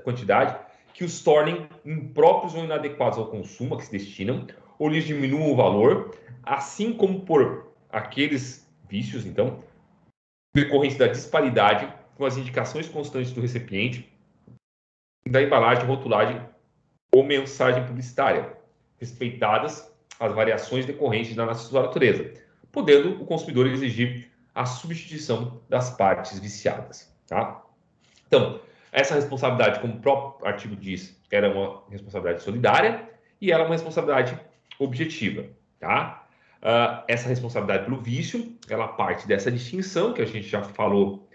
quantidade que os tornem impróprios ou inadequados ao consumo a que se destinam, ou lhes diminuam o valor, assim como por aqueles vícios, então, decorrentes da disparidade com as indicações constantes do recipiente, da embalagem, rotulagem ou mensagem publicitária, respeitadas as variações decorrentes da sua natureza, podendo o consumidor exigir a substituição das partes viciadas. Tá? Então, essa responsabilidade, como o próprio artigo diz, era uma responsabilidade solidária e ela é uma responsabilidade objetiva. Tá? Essa responsabilidade pelo vício, ela parte dessa distinção que a gente já falou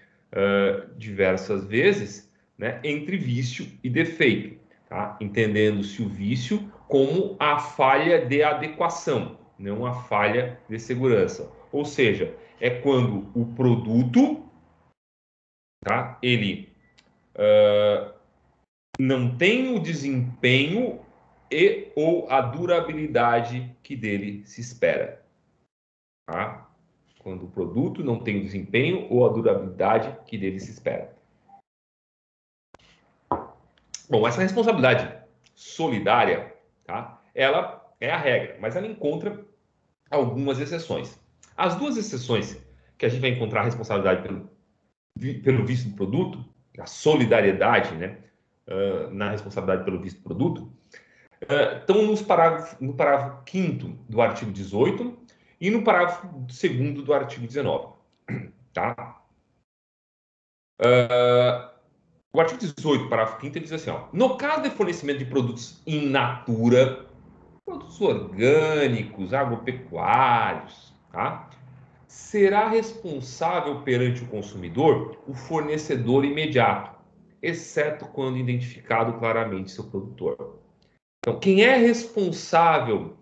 diversas vezes, né, entre vício e defeito, tá? Entendendo-se o vício como a falha de adequação, não a falha de segurança. Ou seja, é quando o produto, tá, ele não tem o desempenho e ou a durabilidade que dele se espera. Tá? Quando o produto não tem o desempenho ou a durabilidade que dele se espera. Bom, essa responsabilidade solidária, tá? Ela é a regra, mas ela encontra algumas exceções. As duas exceções que a gente vai encontrar a responsabilidade pelo vício do produto, a solidariedade, né, na responsabilidade pelo vício do produto, estão no parágrafo 5º do artigo 18 e no parágrafo 2º do artigo 19. Tá? O artigo 18, parágrafo 5º, diz assim, ó, no caso de fornecimento de produtos in natura, produtos orgânicos, agropecuários, tá? Será responsável perante o consumidor o fornecedor imediato, exceto quando identificado claramente seu produtor. Então, quem é responsável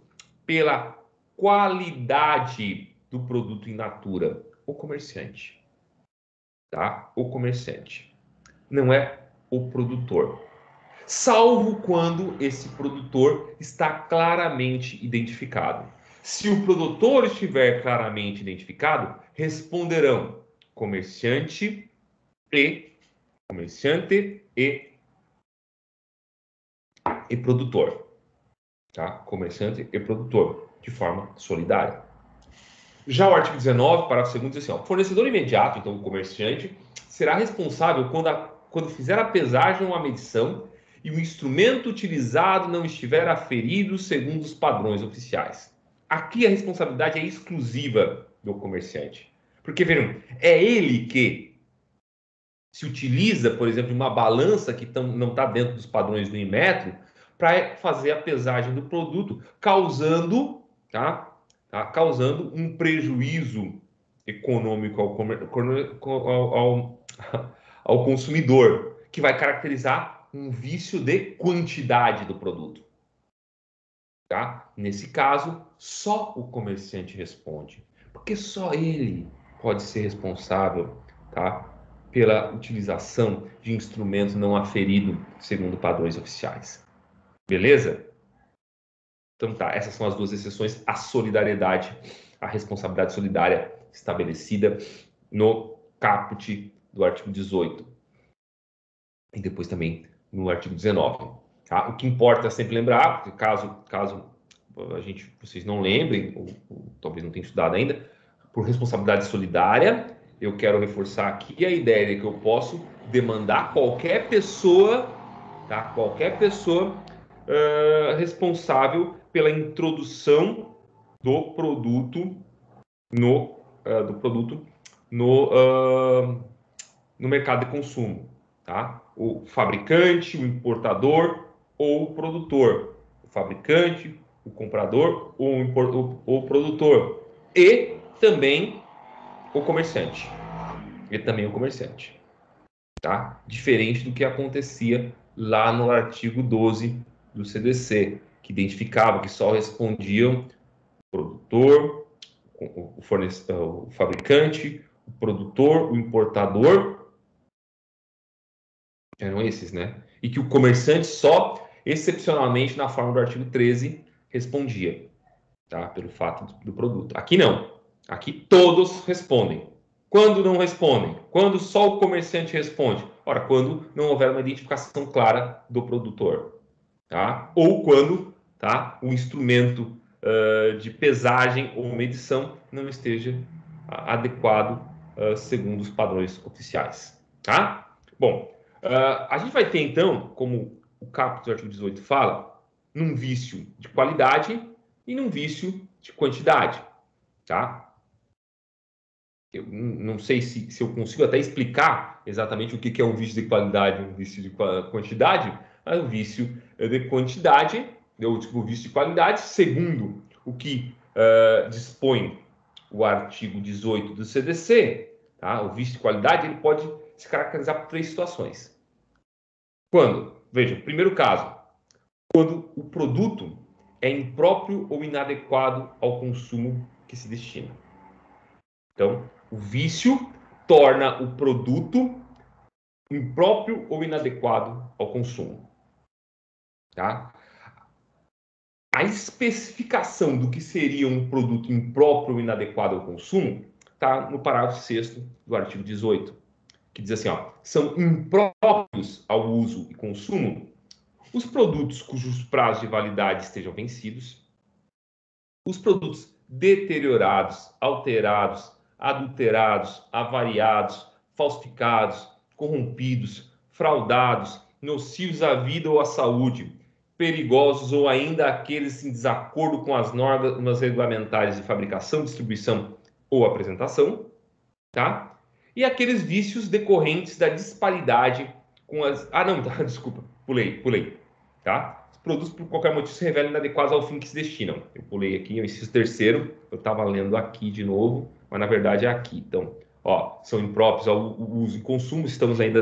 pela qualidade do produto in natura? O comerciante. Tá? O comerciante. Não é o produtor. Salvo quando esse produtor está claramente identificado. Se o produtor estiver claramente identificado, responderão comerciante e produtor. Tá? Comerciante e produtor, de forma solidária. Já o artigo 19, parágrafo 2º, diz assim, ó, fornecedor imediato, então o comerciante, será responsável quando fizer a pesagem ou a medição e o instrumento utilizado não estiver aferido segundo os padrões oficiais. Aqui a responsabilidade é exclusiva do comerciante. Porque, vejam, é ele que se utiliza, por exemplo, uma balança que não está dentro dos padrões do Inmetro para fazer a pesagem do produto, causando um prejuízo econômico ao consumidor, que vai caracterizar um vício de quantidade do produto. Tá? Nesse caso, só o comerciante responde, porque só ele pode ser responsável, tá, pela utilização de instrumento não aferido segundo padrões oficiais. Beleza? Então tá, essas são as duas exceções à solidariedade, à responsabilidade solidária estabelecida no caput do artigo 18 e depois também no artigo 19. Tá? O que importa é sempre lembrar, porque caso vocês não lembrem, ou talvez não tenham estudado ainda, por responsabilidade solidária, eu quero reforçar aqui a ideia de que eu posso demandar qualquer pessoa, tá? Qualquer pessoa responsável pela introdução do produto no mercado de consumo, tá? O fabricante, o importador ou o produtor. O fabricante, o comprador ou o produtor. E também o comerciante. Tá? Diferente do que acontecia lá no artigo 12 do CDC, que identificava que só respondiam o produtor, o fabricante, o produtor, o importador, eram esses, né? E que o comerciante só, excepcionalmente, na forma do artigo 13, respondia, tá? Pelo fato do produto. Aqui não. Aqui todos respondem. Quando não respondem? Quando só o comerciante responde? Ora, quando não houver uma identificação clara do produtor, tá? Ou quando, tá, o instrumento de pesagem ou medição não esteja adequado segundo os padrões oficiais, tá? Bom, a gente vai ter então, como o caput do artigo 18 fala, num vício de qualidade e num vício de quantidade, tá? Eu não sei se eu consigo até explicar exatamente o que é um vício de qualidade e um vício de quantidade, mas o vício de quantidade, o vício de qualidade, segundo o que dispõe o artigo 18 do CDC, tá? O vício de qualidade ele pode se caracterizar por 3 situações. Quando? Veja, primeiro caso, quando o produto é impróprio ou inadequado ao consumo que se destina. Então, o vício torna o produto impróprio ou inadequado ao consumo. Tá? A especificação do que seria um produto impróprio ou inadequado ao consumo está no parágrafo 6º do artigo 18, que diz assim, ó, são impróprios ao uso e consumo os produtos cujos prazos de validade estejam vencidos, os produtos deteriorados, alterados, adulterados, avariados, falsificados, corrompidos, fraudados, nocivos à vida ou à saúde, perigosos ou ainda aqueles em desacordo com as normas regulamentares de fabricação, distribuição ou apresentação, tá? E aqueles vícios decorrentes da disparidade com as... Ah, não, tá, desculpa, pulei, tá? Os produtos, por qualquer motivo, se revelam inadequados ao fim que se destinam. Eu pulei aqui, o inciso 3º, eu estava lendo aqui de novo, mas na verdade é aqui. Então, ó, são impróprios ao uso e consumo, estamos ainda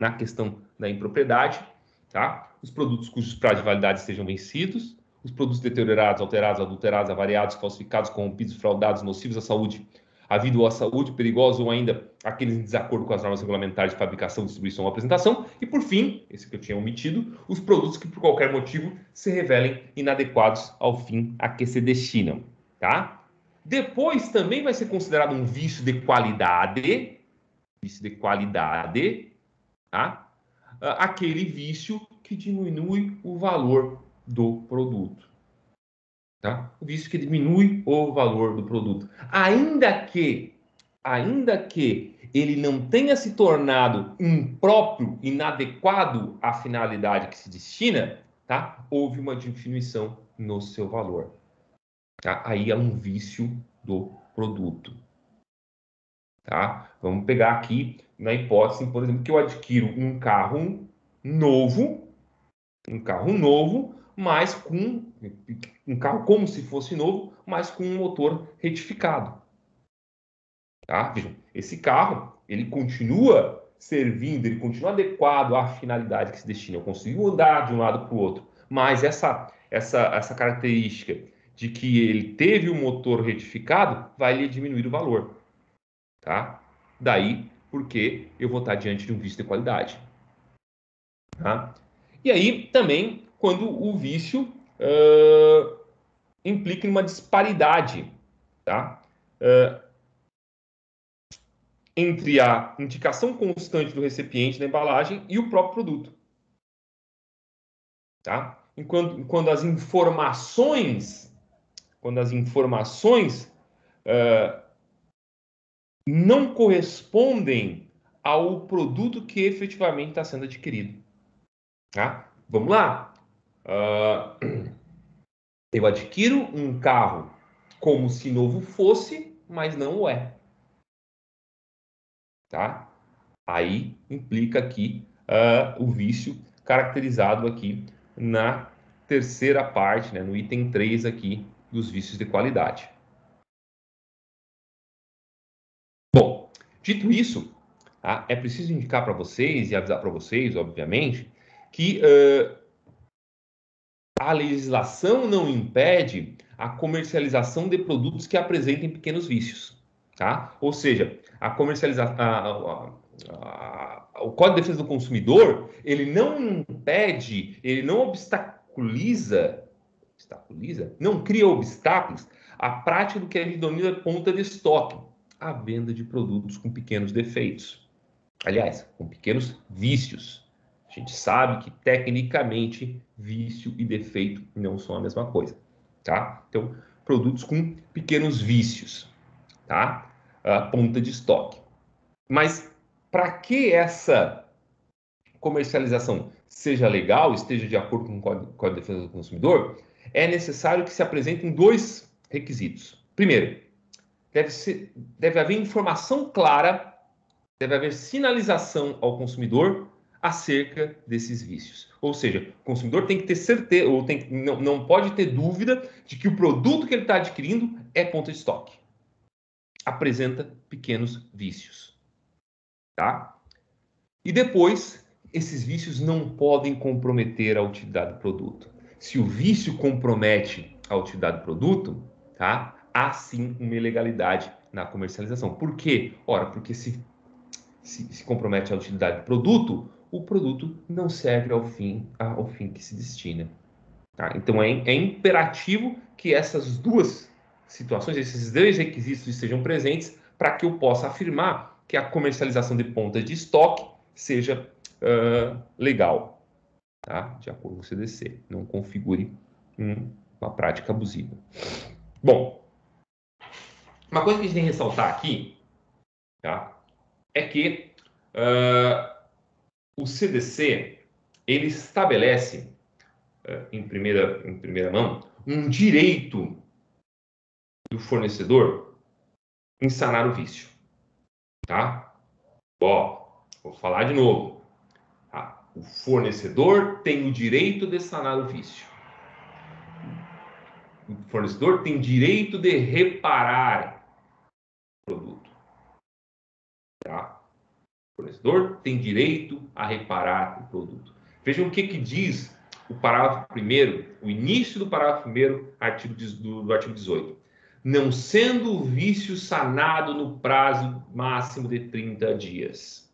na questão da impropriedade, tá? Os produtos cujos prazos de validade estejam vencidos, os produtos deteriorados, alterados, adulterados, avariados, falsificados, corrompidos, fraudados, nocivos à saúde, à vida ou à saúde, perigosos ou ainda aqueles em desacordo com as normas regulamentares de fabricação, distribuição ou apresentação. E, por fim, esse que eu tinha omitido, os produtos que, por qualquer motivo, se revelem inadequados ao fim a que se destinam. Tá? Depois, também vai ser considerado um vício de qualidade, tá? Aquele vício que diminui o valor do produto. Tá? O vício que diminui o valor do produto. Ainda que ele não tenha se tornado impróprio, inadequado à finalidade que se destina, tá? Houve uma diminuição no seu valor. Tá? Aí é um vício do produto. Tá? Vamos pegar aqui na hipótese, por exemplo, que eu adquiro um carro novo, mas com um carro como se fosse novo, mas com um motor retificado. Tá? Vejam, esse carro, ele continua servindo, ele continua adequado à finalidade que se destina. Eu consigo andar de um lado para o outro, mas essa característica de que ele teve o motor retificado vai lhe diminuir o valor. Tá? Daí, porque eu vou estar diante de um vício de qualidade. Tá? E aí, também, quando o vício implica em uma disparidade, tá? Entre a indicação constante do recipiente da embalagem e o próprio produto. Tá? Quando as informações não correspondem ao produto que efetivamente está sendo adquirido. Tá? Vamos lá. Eu adquiro um carro como se novo fosse, mas não o é. Tá? Aí implica aqui o vício caracterizado aqui na terceira parte, né, no item 3 aqui dos vícios de qualidade. Bom, dito isso, tá, é preciso indicar para vocês e avisar para vocês, obviamente, que a legislação não impede a comercialização de produtos que apresentem pequenos vícios. Tá? Ou seja, a comercialização, o Código de Defesa do Consumidor, ele não impede, ele não obstaculiza, não cria obstáculos à prática do que a gente denomina ponta de estoque, a venda de produtos com pequenos defeitos. Aliás, com pequenos vícios. A gente sabe que, tecnicamente, vício e defeito não são a mesma coisa. Tá? Então, produtos com pequenos vícios. Tá? Ponta de estoque. Mas, para que essa comercialização seja legal, esteja de acordo com o Código de Defesa do Consumidor, é necessário que se apresentem dois requisitos. Primeiro, deve haver informação clara, deve haver sinalização ao consumidor acerca desses vícios. Ou seja, o consumidor tem que ter certeza, ou não pode ter dúvida de que o produto que ele está adquirindo é ponta de estoque. Apresenta pequenos vícios. Tá? E depois, esses vícios não podem comprometer a utilidade do produto. Se o vício compromete a utilidade do produto, tá? Há sim uma ilegalidade na comercialização. Por quê? Ora, porque se compromete a utilidade do produto, o produto não serve ao fim que se destina. Tá? Então, é imperativo que essas duas situações, esses dois requisitos estejam presentes para que eu possa afirmar que a comercialização de pontas de estoque seja legal, tá? De acordo com o CDC. Não configure uma prática abusiva. Bom, uma coisa que a gente tem que ressaltar aqui, tá? É que o CDC ele estabelece em primeira mão um direito do fornecedor em sanar o vício, tá? Ó, vou falar de novo. Tá? O fornecedor tem o direito de sanar o vício. O fornecedor tem direito de reparar o produto, tá? O fornecedor tem direito a reparar o produto. Vejam o que diz o parágrafo 1º, o início do parágrafo 1º, do artigo 18. Não sendo o vício sanado no prazo máximo de 30 dias.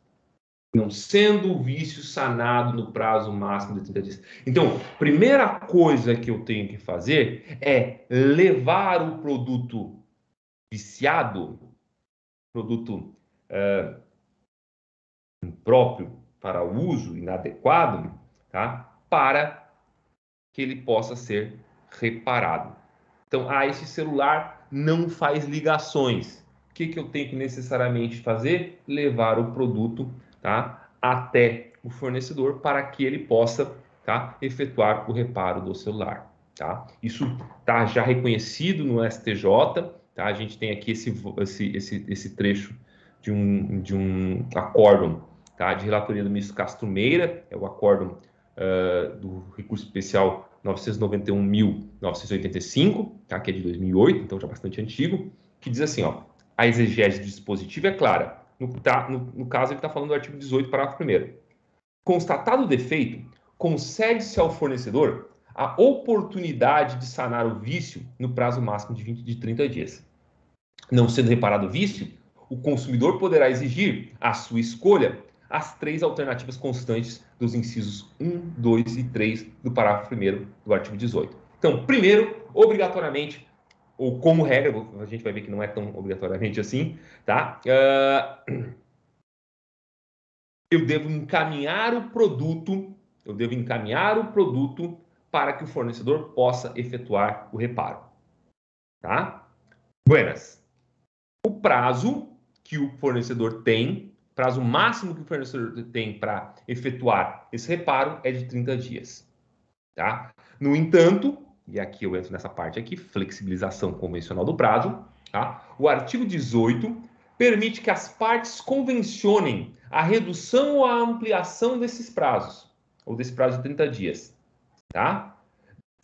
Não sendo o vício sanado no prazo máximo de 30 dias. Então, primeira coisa que eu tenho que fazer é levar o produto viciado, produto impróprio para o uso, inadequado, tá? Para que ele possa ser reparado. Então, esse celular não faz ligações. O que eu tenho que necessariamente fazer? Levar o produto, tá, até o fornecedor para que ele possa, tá, efetuar o reparo do celular. Tá? Isso está já reconhecido no STJ. Tá? A gente tem aqui esse trecho de um acórdão, tá, de relatoria do ministro Castro Meira, é o acórdão do recurso especial 991.985, tá, que é de 2008, então já bastante antigo, que diz assim, ó, a exegese do dispositivo é clara. No caso, ele está falando do artigo 18, parágrafo 1º. Constatado o defeito, concede-se ao fornecedor a oportunidade de sanar o vício no prazo máximo de 30 dias. Não sendo reparado o vício, o consumidor poderá exigir, à sua escolha, as 3 alternativas constantes dos incisos 1, 2 e 3 do parágrafo 1º do artigo 18. Então, primeiro, obrigatoriamente, ou como regra, a gente vai ver que não é tão obrigatoriamente assim, tá? Eu devo encaminhar o produto para que o fornecedor possa efetuar o reparo, tá? Buenas. O prazo que o fornecedor tem, prazo máximo que o fornecedor tem para efetuar esse reparo é de 30 dias, tá? No entanto, e aqui eu entro nessa parte aqui, flexibilização convencional do prazo, tá? O artigo 18 permite que as partes convencionem a redução ou a ampliação desses prazos, ou desse prazo de 30 dias, tá?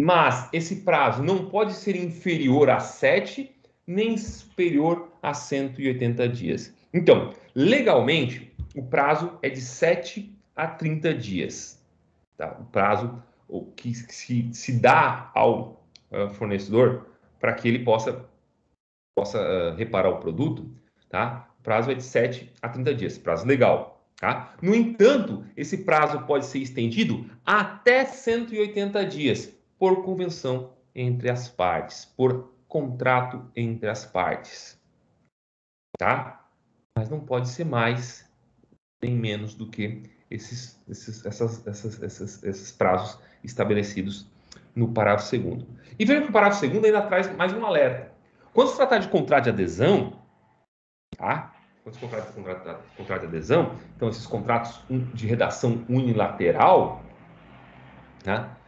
Mas esse prazo não pode ser inferior a 7, nem superior a 180 dias. Então, legalmente, o prazo é de 7 a 30 dias. Tá? O prazo que se dá ao fornecedor para que ele possa reparar o produto, tá? O prazo é de 7 a 30 dias, prazo legal. Tá? No entanto, esse prazo pode ser estendido até 180 dias, por convenção entre as partes, por contrato entre as partes. Tá? Mas não pode ser mais nem menos do que esses prazos estabelecidos no parágrafo 2º. E veja que o parágrafo 2º ainda traz mais um alerta. Quando se tratar de contrato de adesão, tá? Quando se trata de contrato de adesão, então esses contratos de redação unilateral, tá?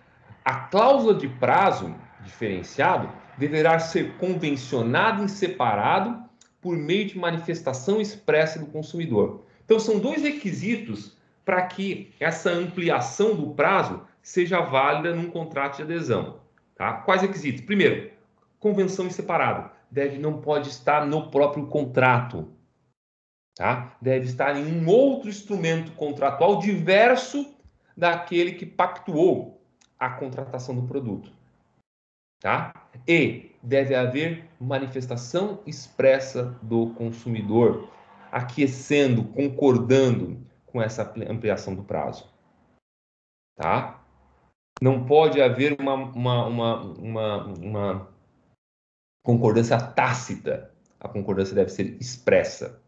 A cláusula de prazo diferenciado deverá ser convencionada em separado por meio de manifestação expressa do consumidor. Então, são 2 requisitos para que essa ampliação do prazo seja válida num contrato de adesão. Tá? Quais requisitos? Primeiro, convenção em separado. Não pode estar no próprio contrato. tá? Deve estar em um outro instrumento contratual diverso daquele que pactuou a contratação do produto, tá? E deve haver manifestação expressa do consumidor, aquecendo, concordando com essa ampliação do prazo, tá? Não pode haver uma concordância tácita. A concordância deve ser expressa,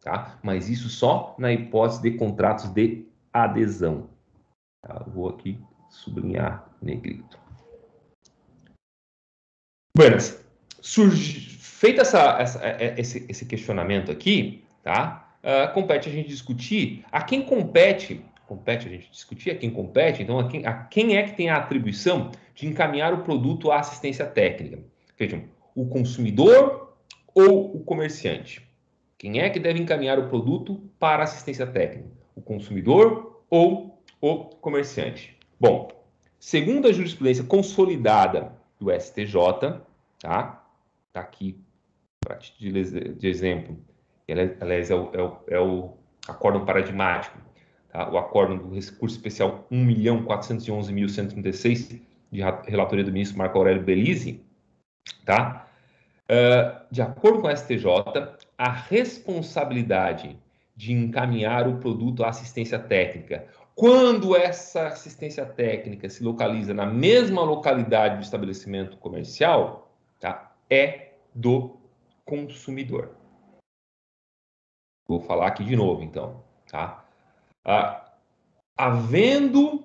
tá? Mas isso só na hipótese de contratos de adesão. Tá? Vou aqui sublinhar negrito. Buenas, feito esse questionamento aqui, tá? Compete a gente discutir a quem compete a gente discutir a quem compete, então a quem é que tem a atribuição de encaminhar o produto à assistência técnica. Vejam, o consumidor ou o comerciante? Quem é que deve encaminhar o produto para assistência técnica? O consumidor ou o comerciante? Bom, segundo a jurisprudência consolidada do STJ, tá? Tá aqui para título de exemplo. Aliás, é o acórdão paradigmático, tá? O acórdão do recurso especial 1.411.136, de relatoria do ministro Marco Aurélio Belize, tá? De acordo com a STJ, a responsabilidade de encaminhar o produto à assistência técnica, quando essa assistência técnica se localiza na mesma localidade do estabelecimento comercial, tá? É do consumidor. Vou falar aqui de novo, então, tá? Havendo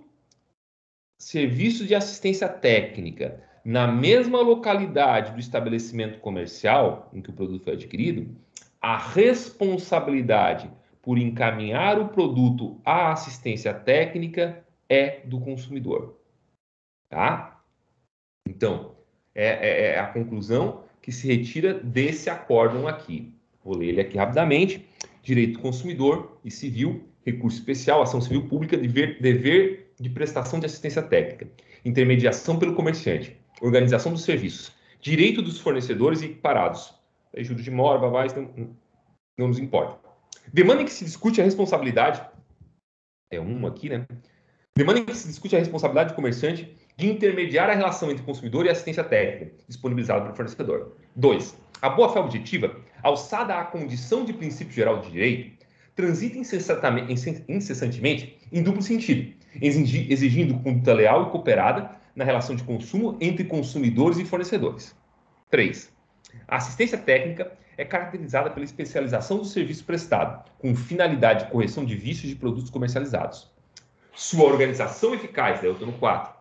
serviço de assistência técnica na mesma localidade do estabelecimento comercial em que o produto foi adquirido, a responsabilidade por encaminhar o produto à assistência técnica é do consumidor, tá? Então, é a conclusão que se retira desse acórdão aqui. Vou ler ele aqui rapidamente. Direito do consumidor e civil, recurso especial, ação civil pública, dever de prestação de assistência técnica, intermediação pelo comerciante, organização dos serviços, direito dos fornecedores e equiparados. Juros de mora, babás, não nos importa. Demanda em que se discute a responsabilidade, é uma aqui, né? Demanda em que se discute a responsabilidade do comerciante de intermediar a relação entre consumidor e assistência técnica, disponibilizada pelo fornecedor. 2. A boa-fé objetiva, alçada à condição de princípio geral de direito, transita incessantemente em duplo sentido, exigindo conduta leal e cooperada na relação de consumo entre consumidores e fornecedores. 3. A assistência técnica é caracterizada pela especialização do serviço prestado, com finalidade de correção de vícios de produtos comercializados. Sua organização eficaz, daí eu estou no 4,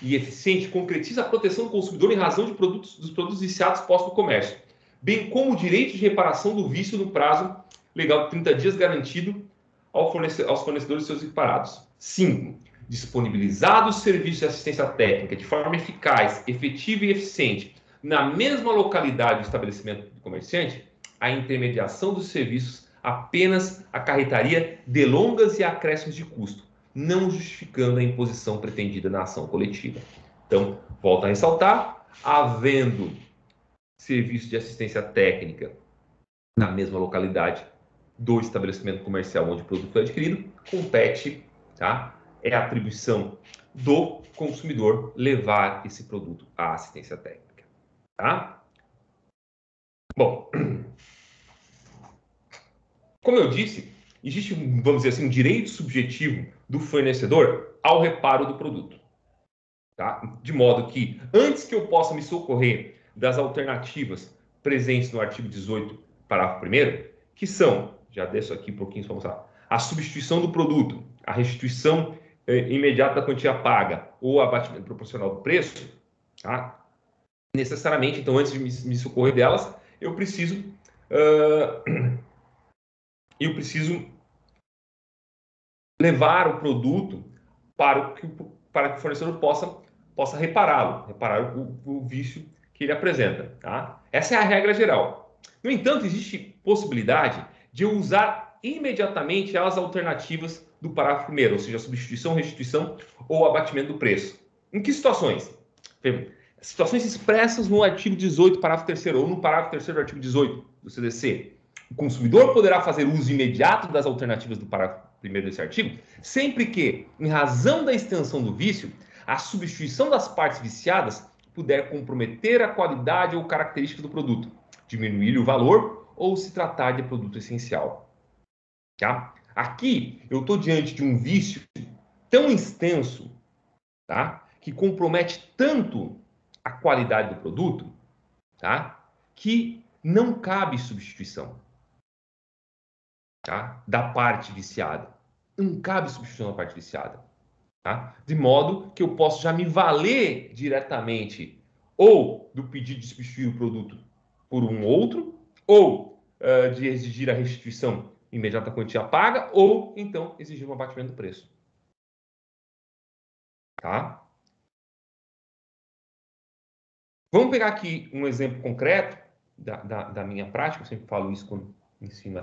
e eficiente concretiza a proteção do consumidor em razão de dos produtos viciados postos no comércio, bem como o direito de reparação do vício no prazo legal de 30 dias garantido aos fornecedores e seus equiparados. 5. Disponibilizados serviços de assistência técnica de forma eficaz, efetiva e eficiente na mesma localidade do estabelecimento do comerciante, a intermediação dos serviços apenas acarretaria delongas e acréscimos de custo, não justificando a imposição pretendida na ação coletiva. Então, volto a ressaltar, havendo serviço de assistência técnica na mesma localidade do estabelecimento comercial onde o produto foi adquirido, compete, tá? É a atribuição do consumidor levar esse produto à assistência técnica, tá? Bom, como eu disse, existe, vamos dizer assim, um direito subjetivo do fornecedor ao reparo do produto, tá? De modo que, antes que eu possa me socorrer das alternativas presentes no artigo 18, parágrafo 1º, que são, já desço aqui um pouquinho para mostrar, a substituição do produto, a restituição imediata da quantia paga ou abatimento proporcional do preço, tá? Necessariamente, então, antes de me socorrer delas, eu preciso levar o produto para que o fornecedor possa reparar o vício que ele apresenta, tá? Essa é a regra geral. No entanto, existe possibilidade de eu usar imediatamente as alternativas do parágrafo 1º, ou seja, a substituição, restituição ou abatimento do preço. Em que situações? Situações expressas no artigo 18, parágrafo 3º, ou no parágrafo 3º do artigo 18 do CDC. O consumidor poderá fazer uso imediato das alternativas do parágrafo 1º desse artigo, sempre que, em razão da extensão do vício, a substituição das partes viciadas puder comprometer a qualidade ou características do produto, diminuir o valor ou se tratar de produto essencial. Tá? Aqui, eu estou diante de um vício tão extenso, tá? Que compromete tanto a qualidade do produto, tá? Que não cabe substituição, tá? Da parte viciada. Não cabe substituição da parte viciada. Tá? De modo que eu posso já me valer diretamente ou do pedido de substituir o produto por um outro, ou de exigir a restituição imediata da quantia paga, ou então exigir um abatimento do preço. Tá? Vamos pegar aqui um exemplo concreto da minha prática. Eu sempre falo isso quando ensino,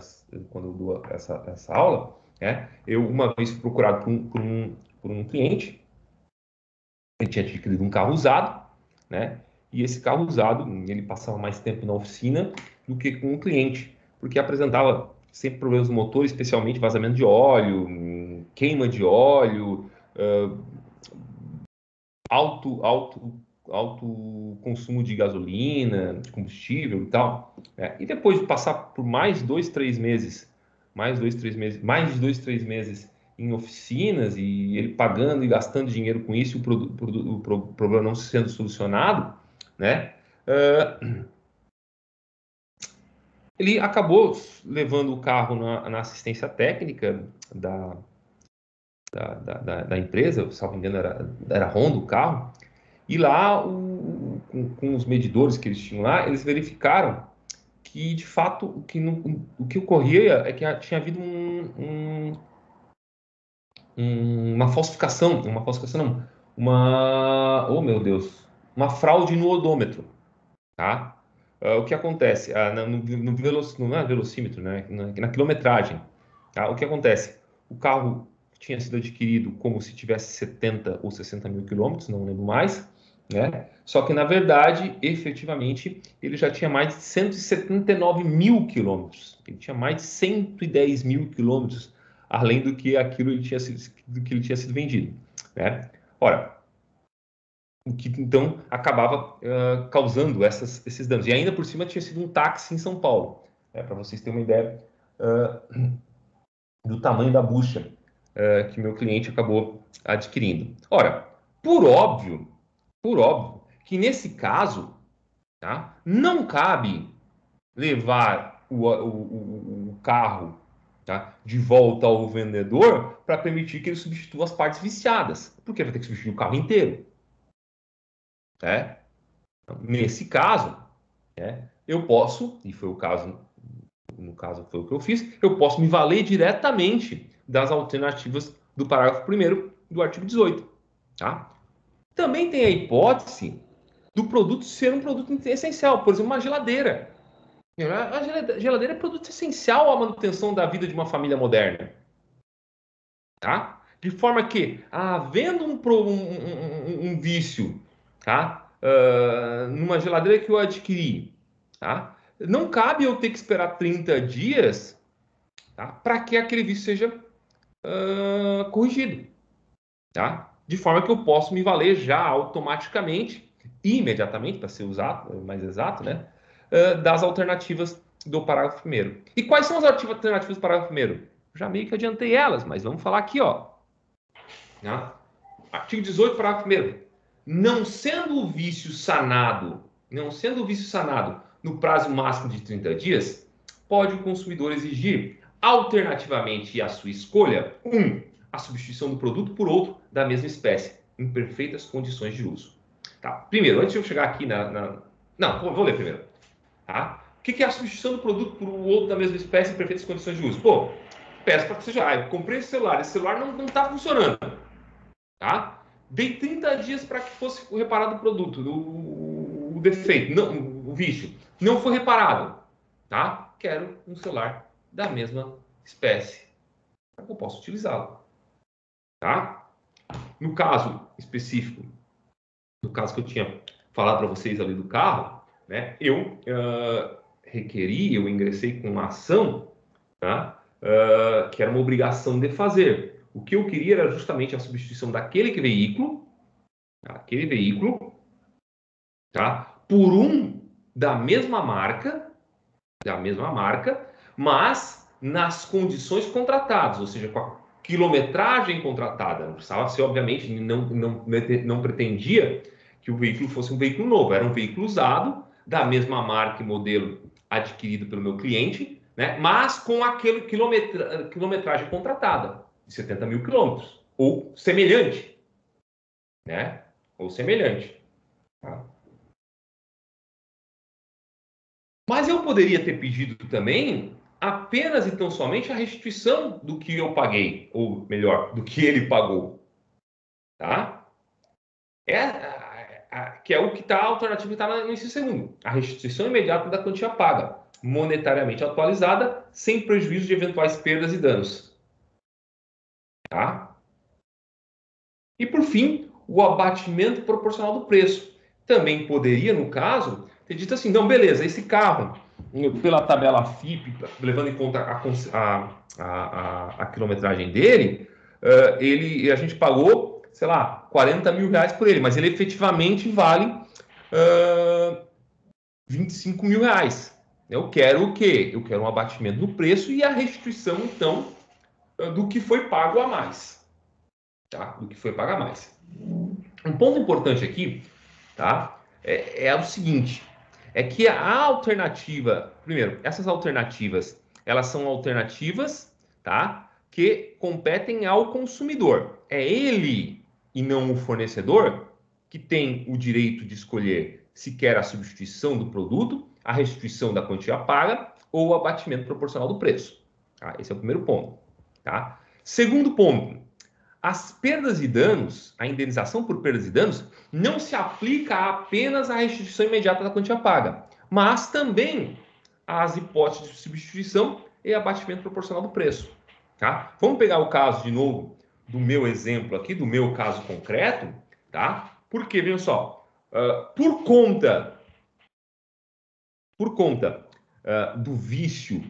quando eu dou essa aula. Né? Eu, uma vez, fui procurado por um cliente. Ele tinha adquirido um carro usado, né? E esse carro usado, ele passava mais tempo na oficina do que com o cliente, porque apresentava sempre problemas no motor, especialmente vazamento de óleo, queima de óleo, alto consumo de gasolina, de combustível e tal. Né? E depois de passar por mais de 2, 3 meses em oficinas e ele pagando e gastando dinheiro com isso, o problema não sendo solucionado, né? Ele acabou levando o carro na assistência técnica da empresa, salvo engano, era Honda o carro, e lá, com os medidores que eles tinham lá, eles verificaram que, de fato, o que ocorria é que tinha havido uma falsificação não, oh meu Deus, uma fraude no odômetro, tá? O que acontece? Não é velocímetro, né? Na quilometragem, tá? O que acontece? O carro tinha sido adquirido como se tivesse 70 ou 60 mil quilômetros, não lembro mais, né? Só que, na verdade, efetivamente, ele já tinha mais de 179 mil quilômetros. Ele tinha mais de 110 mil quilômetros além do que ele tinha sido vendido, né? Ora, o que então acabava causando esses danos. E ainda por cima tinha sido um táxi em São Paulo, para vocês terem uma ideia do tamanho da bucha que meu cliente acabou adquirindo. Ora, por óbvio, que nesse caso, tá, não cabe levar o carro, tá, de volta ao vendedor para permitir que ele substitua as partes viciadas, porque ele vai ter que substituir o carro inteiro. Né? Então, nesse caso, eu posso, e foi o caso, no caso foi o que eu fiz, eu posso me valer diretamente das alternativas do parágrafo 1º do artigo 18. Tá? Também tem a hipótese do produto ser um produto essencial, por exemplo, uma geladeira. A geladeira é produto essencial à manutenção da vida de uma família moderna. Tá? De forma que, havendo um vício, tá? Numa geladeira que eu adquiri, tá? Não cabe eu ter que esperar 30 dias, tá? Para que aquele vício seja corrigido. Tá? De forma que eu posso me valer já automaticamente, imediatamente, para ser usado, mais exato, né? Das alternativas do parágrafo 1º. E quais são as alternativas do parágrafo 1º? Já meio que adiantei elas, mas vamos falar aqui, ó. Né? Artigo 18, parágrafo 1º. Não sendo o vício sanado no prazo máximo de 30 dias, pode o consumidor exigir, alternativamente e à sua escolha, a substituição do produto por outro da mesma espécie, em perfeitas condições de uso. Tá. Primeiro, antes de eu chegar aqui Não, vou ler primeiro. Tá? O que é a substituição do produto por outro da mesma espécie em perfeitas condições de uso? Pô, peço para que seja... eu comprei esse celular não está funcionando. Tá? Dei 30 dias para que fosse reparado o produto, o defeito, o vício. Não foi reparado. Tá? Quero um celular da mesma espécie. Eu posso utilizá-lo. Tá? No caso específico, no caso que eu tinha falado para vocês ali do carro, né, eu requeri, eu ingressei com uma ação, tá? Que era uma obrigação de fazer. O que eu queria era justamente a substituição daquele veículo, tá? Por um da mesma marca, mas nas condições contratadas, ou seja, com a quilometragem contratada. Não precisava ser, obviamente, não pretendia que o veículo fosse um veículo novo, era um veículo usado, da mesma marca e modelo adquirido pelo meu cliente, né? Mas com aquele quilometragem contratada, de 70 mil quilômetros, ou semelhante, né? Tá? Mas eu poderia ter pedido também apenas e tão somente a restituição do que eu paguei, ou melhor, do que ele pagou, tá? Que é o que está a alternativa que está no inciso segundo. A restituição imediata da quantia paga, monetariamente atualizada, sem prejuízo de eventuais perdas e danos. Tá? E, por fim, o abatimento proporcional do preço. Também poderia, no caso, ter dito assim, não, beleza, esse carro, pela tabela FIP, levando em conta a quilometragem dele, a gente pagou, sei lá, 40 mil reais por ele, mas ele efetivamente vale 25 mil reais. Eu quero o quê? Eu quero um abatimento do preço e a restituição, então, do que foi pago a mais. Tá? Do que foi pago a mais. Um ponto importante aqui, tá? É o seguinte, é que a alternativa, primeiro, essas alternativas, elas são alternativas, tá? Que competem ao consumidor. É ele e não o fornecedor que tem o direito de escolher se quer a substituição do produto, a restituição da quantia paga ou o abatimento proporcional do preço. Tá? Esse é o primeiro ponto. Tá? Segundo ponto, as perdas e danos, a indenização por perdas e danos, não se aplica apenas à restituição imediata da quantia paga, mas também às hipóteses de substituição e abatimento proporcional do preço. Tá? Vamos pegar o caso, de novo, do meu exemplo aqui, do meu caso concreto, tá? Porque, vejam só, por conta do vício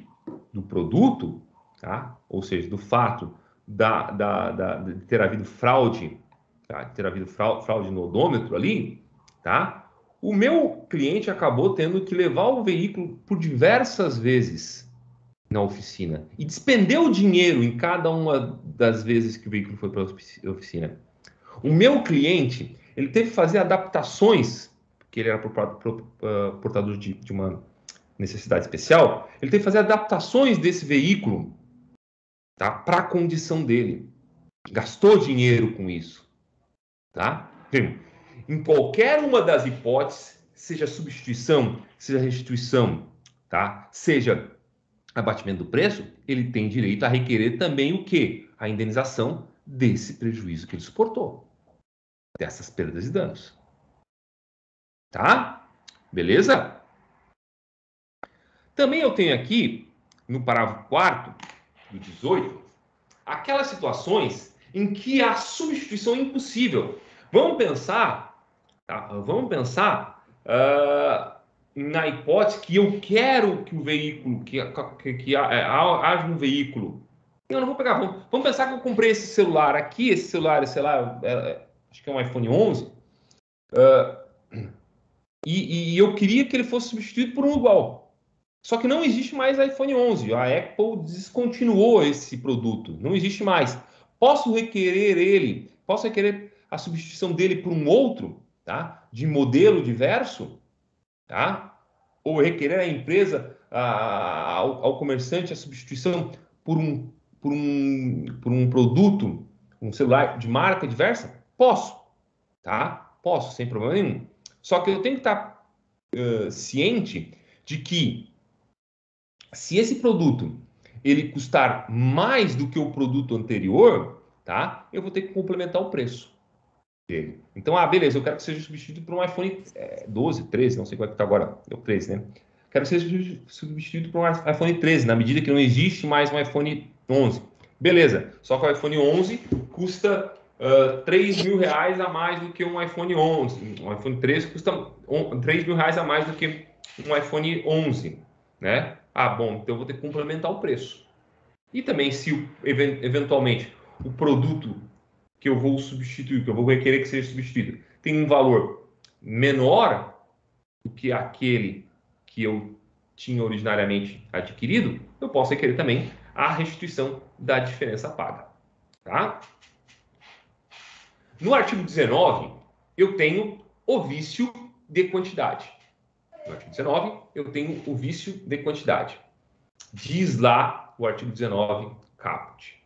do produto, tá? Ou seja, do fato de ter havido fraude, tá? De ter havido fraude no odômetro ali, tá? O meu cliente acabou tendo que levar o veículo por diversas vezes na oficina e despendeu dinheiro em cada uma das vezes que o veículo foi para a oficina. O meu cliente, ele teve que fazer adaptações, porque ele era portador de uma necessidade especial, ele teve que fazer adaptações desse veículo, tá, para a condição dele. Gastou dinheiro com isso. Tá? Em qualquer uma das hipóteses, seja substituição, seja restituição, tá? Seja abatimento do preço, ele tem direito a requerer também o quê? A indenização desse prejuízo que ele suportou. Dessas perdas e danos. Tá? Beleza? Também eu tenho aqui, no parágrafo 4º do 18, aquelas situações em que a substituição é impossível. Vamos pensar, tá? Na hipótese que eu quero que o veículo, que haja um veículo. Eu não vou pegar. Vamos pensar que eu comprei esse celular aqui, sei lá, acho que é um iPhone 11, e eu queria que ele fosse substituído por um igual. Só que não existe mais iPhone 11. A Apple descontinuou esse produto. Não existe mais. Posso requerer a substituição dele por um outro, tá? De modelo diverso, tá? Ou requerer à empresa, ao comerciante, a substituição por um produto, um celular de marca diversa? Posso, tá? Posso, sem problema nenhum. Só que eu tenho que estar ciente de que se esse produto ele custar mais do que o produto anterior, tá? Eu vou ter que complementar o preço dele. Então, beleza, eu quero que seja substituído por um iPhone 12, 13, não sei qual é que está agora, é o 13, né? Quero que seja substituído por um iPhone 13, na medida que não existe mais um iPhone 11. Beleza, só que o iPhone 11 custa 3 mil reais a mais do que um iPhone 11. Um iPhone 13 custa 3 mil reais a mais do que um iPhone 11. né? Ah, bom, então eu vou ter que complementar o preço. E também se, eventualmente, o produto que eu vou substituir, que eu vou requerer que seja substituído, tem um valor menor do que aquele que eu tinha originariamente adquirido, eu posso requerer também a restituição da diferença paga. Tá? No artigo 19, eu tenho o vício de quantidade. No artigo 19, eu tenho o vício de quantidade. Diz lá o artigo 19, caput.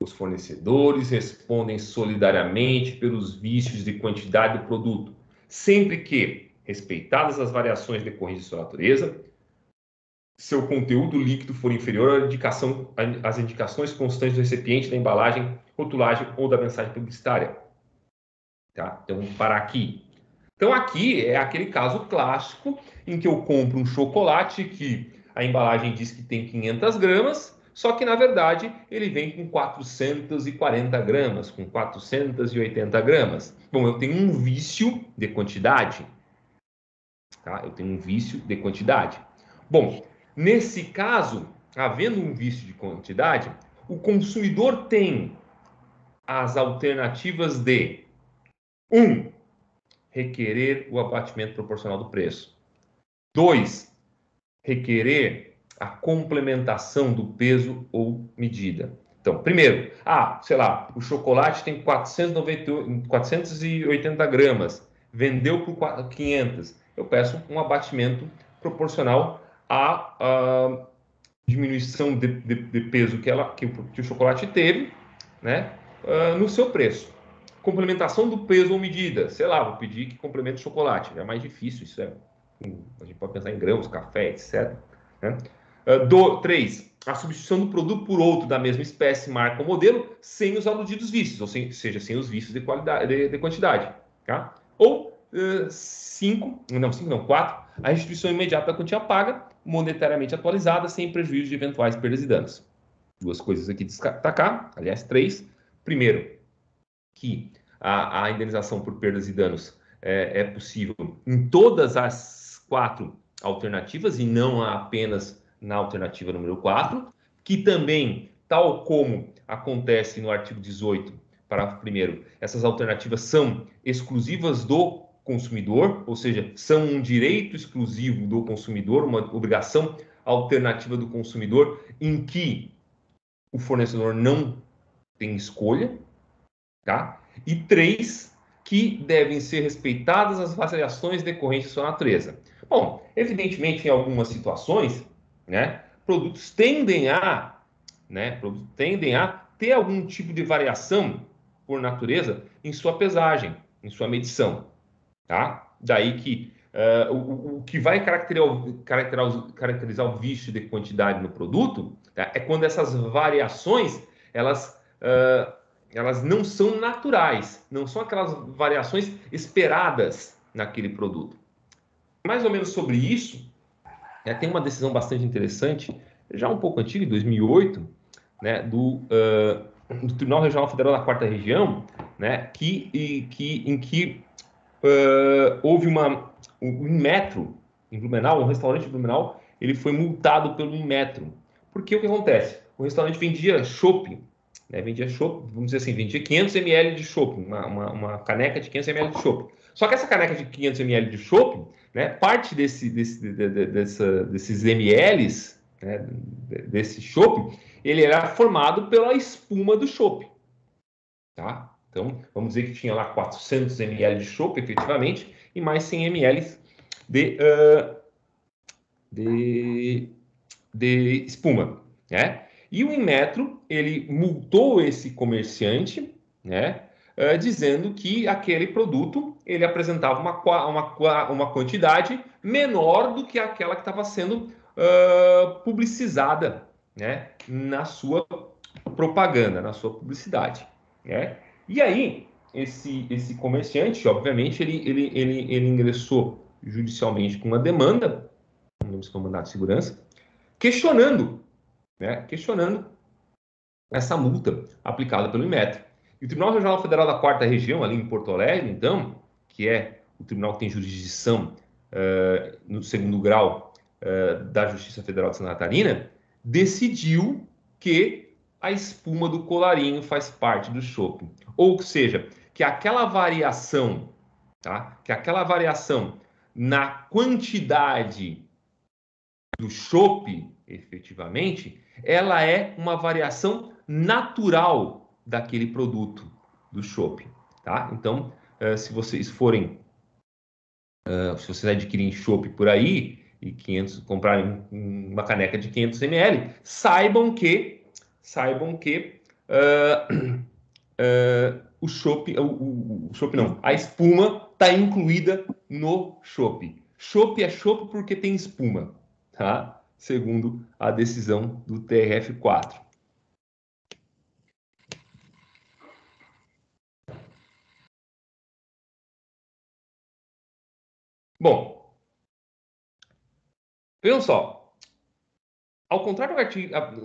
Os fornecedores respondem solidariamente pelos vícios de quantidade do produto, sempre que, respeitadas as variações decorrentes de sua natureza, seu conteúdo líquido for inferior às indicações constantes do recipiente, da embalagem, rotulagem ou da mensagem publicitária. Tá? Então, vamos parar aqui. Então, aqui é aquele caso clássico em que eu compro um chocolate que a embalagem diz que tem 500 gramas, só que, na verdade, ele vem com 440 gramas, com 480 gramas. Bom, eu tenho um vício de quantidade. Tá? Eu tenho um vício de quantidade. Bom, nesse caso, havendo um vício de quantidade, o consumidor tem as alternativas de 1. Requerer o abatimento proporcional do preço. 2. Requerer a complementação do peso ou medida. Então, primeiro, sei lá, o chocolate tem 480 gramas, vendeu por 500. Eu peço um abatimento proporcional à diminuição de peso que o chocolate teve, né, no seu preço. Complementação do peso ou medida. Sei lá, vou pedir que complemente o chocolate. É mais difícil, isso é. A gente pode pensar em grãos, café, etc. Né? 3. A substituição do produto por outro da mesma espécie, marca ou modelo, sem os aludidos vícios, ou seja, sem os vícios de quantidade. Tá? Ou 4. A restituição imediata da quantia paga, monetariamente atualizada, sem prejuízo de eventuais perdas e danos. Duas coisas aqui destacar, aliás, 3. Primeiro, que a indenização por perdas e danos é possível em todas as 4 alternativas e não apenas na alternativa número 4, que também, tal como acontece no artigo 18, parágrafo 1º, essas alternativas são exclusivas do consumidor, ou seja, são um direito exclusivo do consumidor, uma obrigação alternativa do consumidor em que o fornecedor não tem escolha. Tá? E 3, que devem ser respeitadas as variações decorrentes de sua natureza. Bom, evidentemente, em algumas situações, né, produtos tendem a ter algum tipo de variação por natureza em sua pesagem, em sua medição. Tá? Daí que o que vai caracterizar o vício de quantidade no produto, tá, é quando essas variações elas não são naturais, não são aquelas variações esperadas naquele produto. Mais ou menos sobre isso, tem uma decisão bastante interessante, já um pouco antiga, em 2008, né, do Tribunal Regional Federal da 4ª Região, né, em que houve um Inmetro em Blumenau, um restaurante em Blumenau, ele foi multado pelo Inmetro. Porque o que acontece? O restaurante vendia chopp, né, vamos dizer assim, vendia 500 ml de chopp, uma caneca de 500 ml de chopp. Só que essa caneca de 500 ml de chopp, né, parte desses mLs, né, desse chopp, ele era formado pela espuma do chopp. Tá? Então, vamos dizer que tinha lá 400 ml de chopp, efetivamente, e mais 100 ml de espuma, né? E o Inmetro, ele multou esse comerciante, né, dizendo que aquele produto, ele apresentava uma quantidade menor do que aquela que estava sendo publicizada, né, na sua propaganda, na sua publicidade, né? E aí, esse comerciante, obviamente, ele ingressou judicialmente com uma demanda, não lembro se foi um mandado de segurança, questionando essa multa aplicada pelo Inmetro. E o Tribunal Regional Federal da 4ª Região, ali em Porto Alegre, então, que é o tribunal que tem jurisdição no segundo grau da Justiça Federal de Santa Catarina decidiu que a espuma do colarinho faz parte do chopp. Ou seja, que aquela variação, tá? Que aquela variação na quantidade do chopp, efetivamente, ela é uma variação natural daquele produto do chopp, tá? Então, se vocês forem, se vocês adquirirem chopp por aí e comprarem uma caneca de 500 ml, saibam que o chopp não, a espuma está incluída no chopp. Chopp é chopp porque tem espuma, tá? Segundo a decisão do TRF4. Bom, vejam só. Ao contrário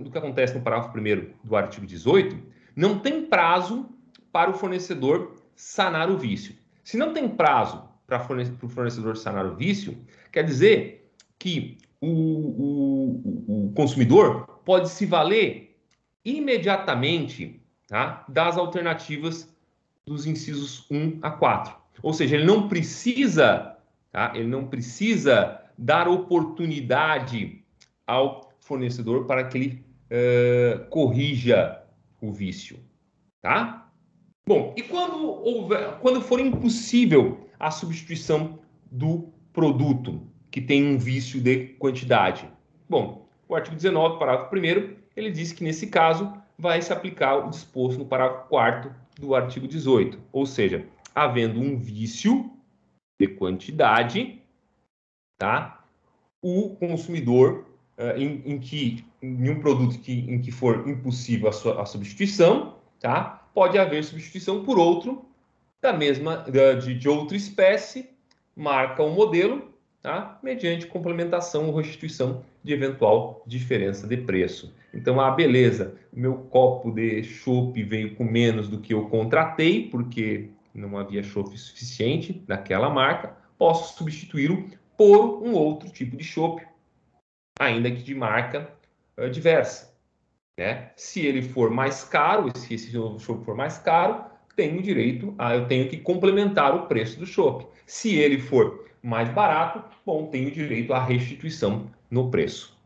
do que acontece no parágrafo 1º do artigo 18, não tem prazo para o fornecedor sanar o vício. Se não tem prazo para o fornecedor sanar o vício, quer dizer que o consumidor pode se valer imediatamente, tá, das alternativas dos incisos 1 a 4. Ou seja, ele não precisa, tá, dar oportunidade ao fornecedor para que ele corrija o vício, tá? Bom, e quando for impossível a substituição do produto que tem um vício de quantidade? Bom, o artigo 19, parágrafo 1º, ele diz que nesse caso vai se aplicar o disposto no parágrafo 4º do artigo 18, ou seja, havendo um vício de quantidade, tá? O consumidor em um produto em que for impossível a substituição, tá? Pode haver substituição por outro de outra espécie, marca ou modelo, tá? Mediante complementação ou restituição de eventual diferença de preço. Então, beleza, meu copo de chopp veio com menos do que eu contratei, porque não havia chopp suficiente daquela marca, posso substituí-lo por um outro tipo de chopp, ainda que de marca diversa, né? Se ele for mais caro, se esse chopp for mais caro, eu tenho que complementar o preço do chopp. Se ele for mais barato, bom, tenho direito à restituição no preço.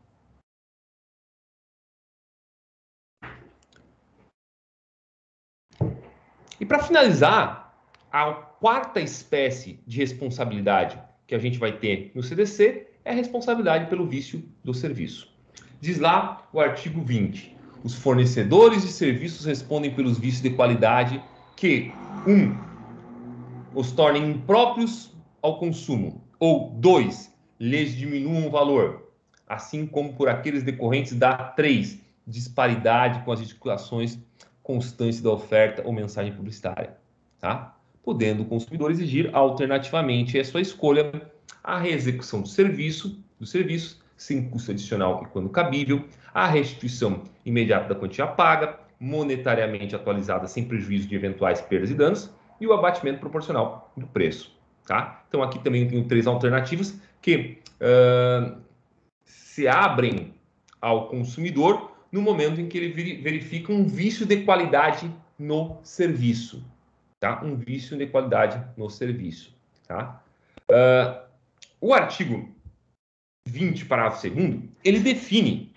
E para finalizar, a quarta espécie de responsabilidade que a gente vai ter no CDC é a responsabilidade pelo vício do serviço. Diz lá o artigo 20. Os fornecedores de serviços respondem pelos vícios de qualidade que, 1, os tornem impróprios ao consumo, ou 2, lhes diminuam o valor, assim como por aqueles decorrentes da 3, disparidade com as articulações constantes da oferta ou mensagem publicitária, tá? Podendo o consumidor exigir alternativamente a sua escolha a reexecução dos serviços, sem custo adicional e quando cabível, a restituição imediata da quantia paga, monetariamente atualizada sem prejuízo de eventuais perdas e danos, e o abatimento proporcional do preço, tá? Então aqui também tenho 3 alternativas que se abrem ao consumidor no momento em que ele verifica um vício de qualidade no serviço, tá? Um vício de qualidade no serviço, tá? O artigo 20, parágrafo 2º, ele define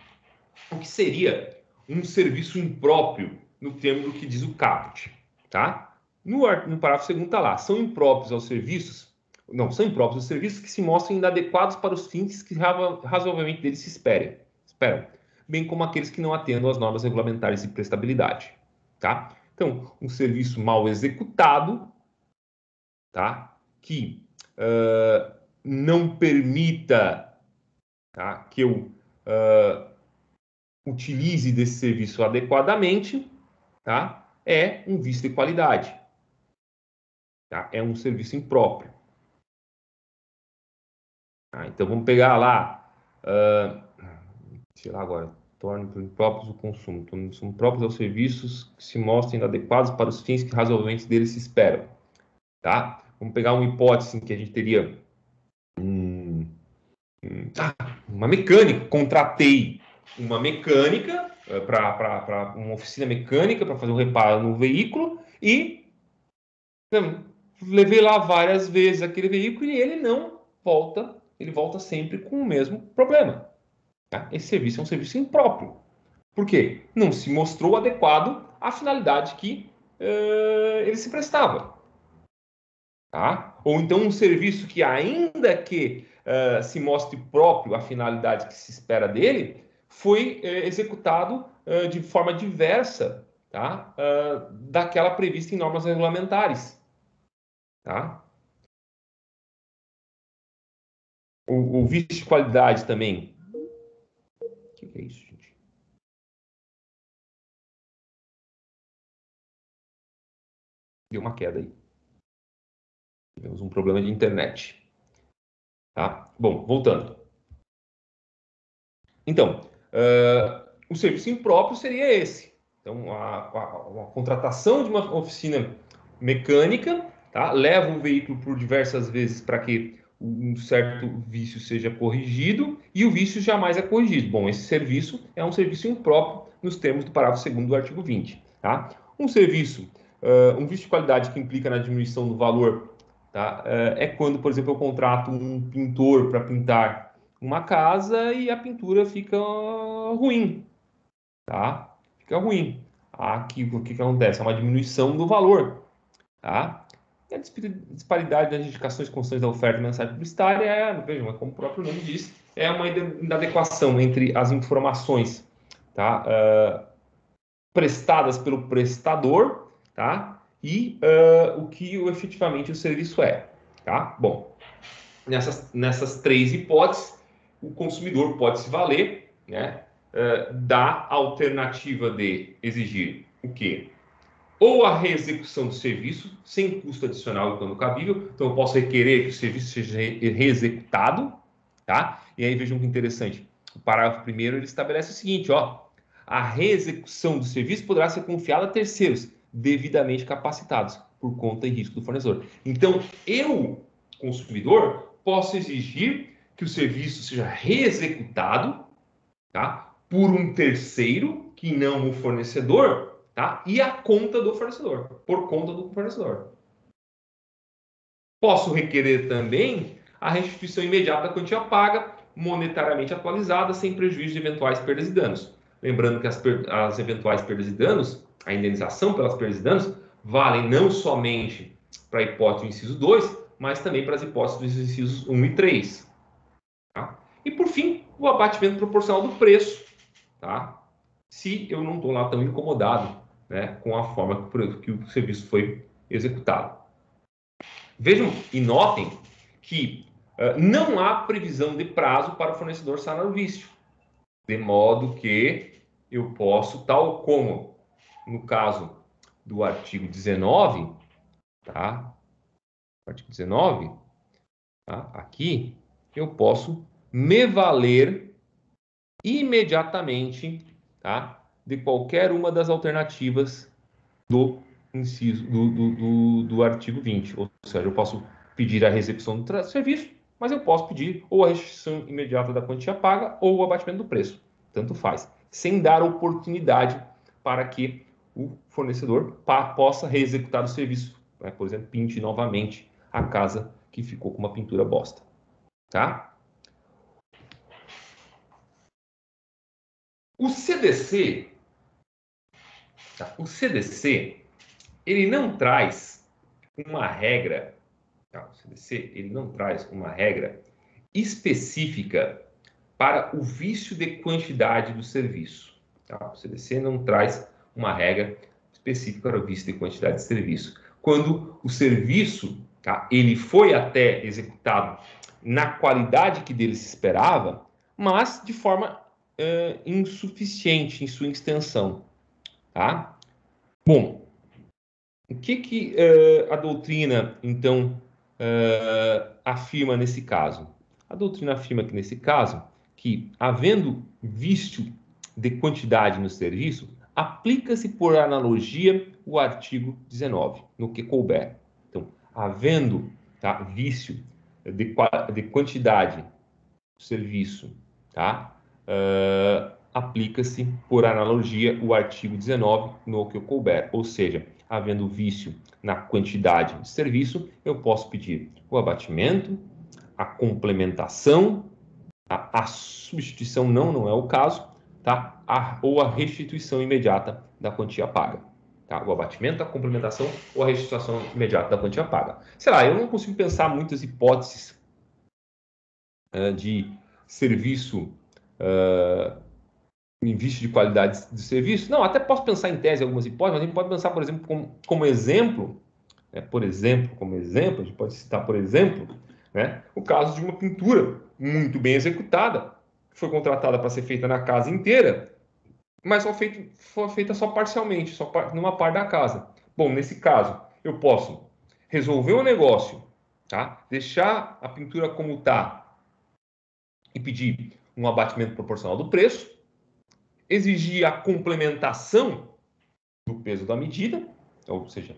o que seria um serviço impróprio no termo do que diz o caput, tá? No parágrafo 2º está lá, são impróprios os serviços que se mostram inadequados para os fins que razoavelmente deles se esperam, bem como aqueles que não atendam às normas regulamentares de prestabilidade, tá? Então, um serviço mal executado, tá? Que não permita, tá, que eu utilize desse serviço adequadamente, tá? É um vício de qualidade, tá? É um serviço impróprio. Tá? Então, vamos pegar lá, sei lá agora, tornam impróprios o consumo, são próprios aos serviços que se mostrem inadequados para os fins que razoavelmente deles se esperam, tá? Vamos pegar uma hipótese em que a gente teria uma mecânica, contratei uma mecânica para uma oficina mecânica para fazer um reparo no veículo e levei lá várias vezes aquele veículo e ele não volta, ele volta sempre com o mesmo problema. Tá? Esse serviço é um serviço impróprio. Por quê? Não se mostrou adequado à finalidade que ele se prestava. Tá? Ou então um serviço que, ainda que se mostre próprio à finalidade que se espera dele, foi executado de forma diversa, tá? Daquela prevista em normas regulamentares. Tá? O vício de qualidade também. O que é isso, gente? Deu uma queda aí. Tivemos um problema de internet. Tá? Bom, voltando. Então, o serviço impróprio seria esse. Então, a contratação de uma oficina mecânica, tá? Leva o veículo por diversas vezes para que um certo vício seja corrigido e o vício jamais é corrigido. Bom, esse serviço é um serviço impróprio nos termos do parágrafo 2º do artigo 20. Tá? Um serviço, um vício de qualidade que implica na diminuição do valor, tá? É quando, por exemplo, eu contrato um pintor para pintar uma casa e a pintura fica ruim, tá? Fica ruim. Aqui, o que acontece? É uma diminuição do valor, tá? E a disparidade das indicações constantes da oferta e mensagem publicitária vejam, como o próprio nome diz, é uma inadequação entre as informações, tá? Prestadas pelo prestador, tá? E o que efetivamente o serviço é, tá? Bom, nessas três hipóteses, o consumidor pode se valer, né, da alternativa de exigir o quê? Ou a reexecução do serviço, sem custo adicional e quando cabível. Então, eu posso requerer que o serviço seja reexecutado, tá? E aí, vejam que interessante. O parágrafo 1º, ele estabelece o seguinte, ó. A reexecução do serviço poderá ser confiada a terceiros, devidamente capacitados, por conta e risco do fornecedor. Então, eu, consumidor, posso exigir que o serviço seja reexecutado, tá? Por um terceiro, que não o fornecedor, tá? E a conta do fornecedor, por conta do fornecedor. Posso requerer também a restituição imediata da quantia paga, monetariamente atualizada, sem prejuízo de eventuais perdas e danos. Lembrando que as eventuais perdas e danos, a indenização pelas perdas e danos, valem não somente para a hipótese do inciso 2, mas também para as hipóteses dos incisos 1 e 3. Tá? E, por fim, o abatimento proporcional do preço, tá? Se eu não estou lá tão incomodado, né, com a forma que o serviço foi executado. Vejam e notem que não há previsão de prazo para o fornecedor sanar o vício, de modo que eu posso, tal como no caso do artigo 19, tá? Artigo 19, tá? Aqui eu posso me valer imediatamente, tá? De qualquer uma das alternativas do inciso do artigo 20. Ou seja, eu posso pedir a reexecução do serviço, mas eu posso pedir ou a restituição imediata da quantia paga ou o abatimento do preço. Tanto faz. Sem dar oportunidade para que o fornecedor possa reexecutar o serviço. Né? Por exemplo, pinte novamente a casa que ficou com uma pintura bosta. Tá? O CDC, o CDC, ele não traz uma regra, tá? O CDC, ele não traz uma regra específica para o vício de quantidade do serviço. Tá? O CDC não traz uma regra específica para o vício de quantidade de serviço. Quando o serviço, tá, ele foi até executado na qualidade que dele se esperava, mas de forma insuficiente em sua extensão. Tá? Bom, o que a doutrina, então, afirma nesse caso? A doutrina afirma que, nesse caso, que, havendo vício de quantidade no serviço, aplica-se por analogia o artigo 19, no que couber. Então, havendo, tá, vício de quantidade serviço, tá? Aplica-se, por analogia, o artigo 19 no que couber, ou seja, havendo vício na quantidade de serviço, eu posso pedir o abatimento, a complementação, a substituição não é o caso, tá? Ou a restituição imediata da quantia paga. Tá? O abatimento, a complementação ou a restituição imediata da quantia paga. Sei lá, eu não consigo pensar muitas hipóteses de serviço em vício de qualidade de serviço. Não, até posso pensar em tese algumas hipóteses, mas a gente pode pensar, por exemplo, como exemplo, né? A gente pode citar, por exemplo, né, o caso de uma pintura muito bem executada, que foi contratada para ser feita na casa inteira, mas foi feita só parcialmente, só numa parte da casa. Bom, nesse caso, eu posso resolver o negócio, tá? Deixar a pintura como está e pedir um abatimento proporcional do preço, exigir a complementação do peso da medida, ou seja,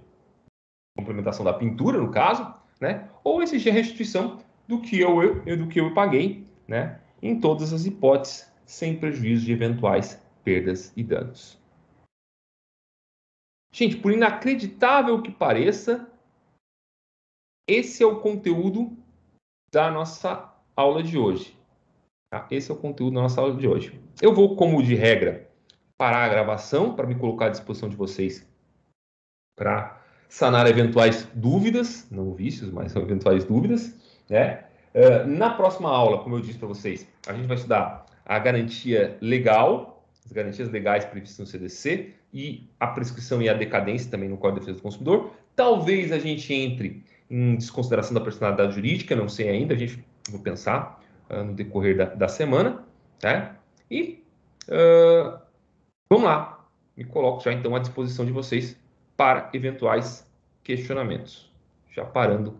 complementação da pintura, no caso, né? Ou exigir a restituição do que eu paguei, né? Em todas as hipóteses, sem prejuízo de eventuais perdas e danos. Gente, por inacreditável que pareça, esse é o conteúdo da nossa aula de hoje. Tá? Esse é o conteúdo da nossa aula de hoje. Eu vou, como de regra, parar a gravação para me colocar à disposição de vocês para sanar eventuais dúvidas, não vícios, mas eventuais dúvidas, né? Na próxima aula, como eu disse para vocês, a gente vai estudar a garantia legal, as garantias legais previstas no CDC e a prescrição e a decadência também no Código de Defesa do Consumidor. Talvez a gente entre em desconsideração da personalidade jurídica, não sei ainda, a gente vai pensar no decorrer da semana, tá? E vamos lá, me coloco já então à disposição de vocês para eventuais questionamentos. Já parando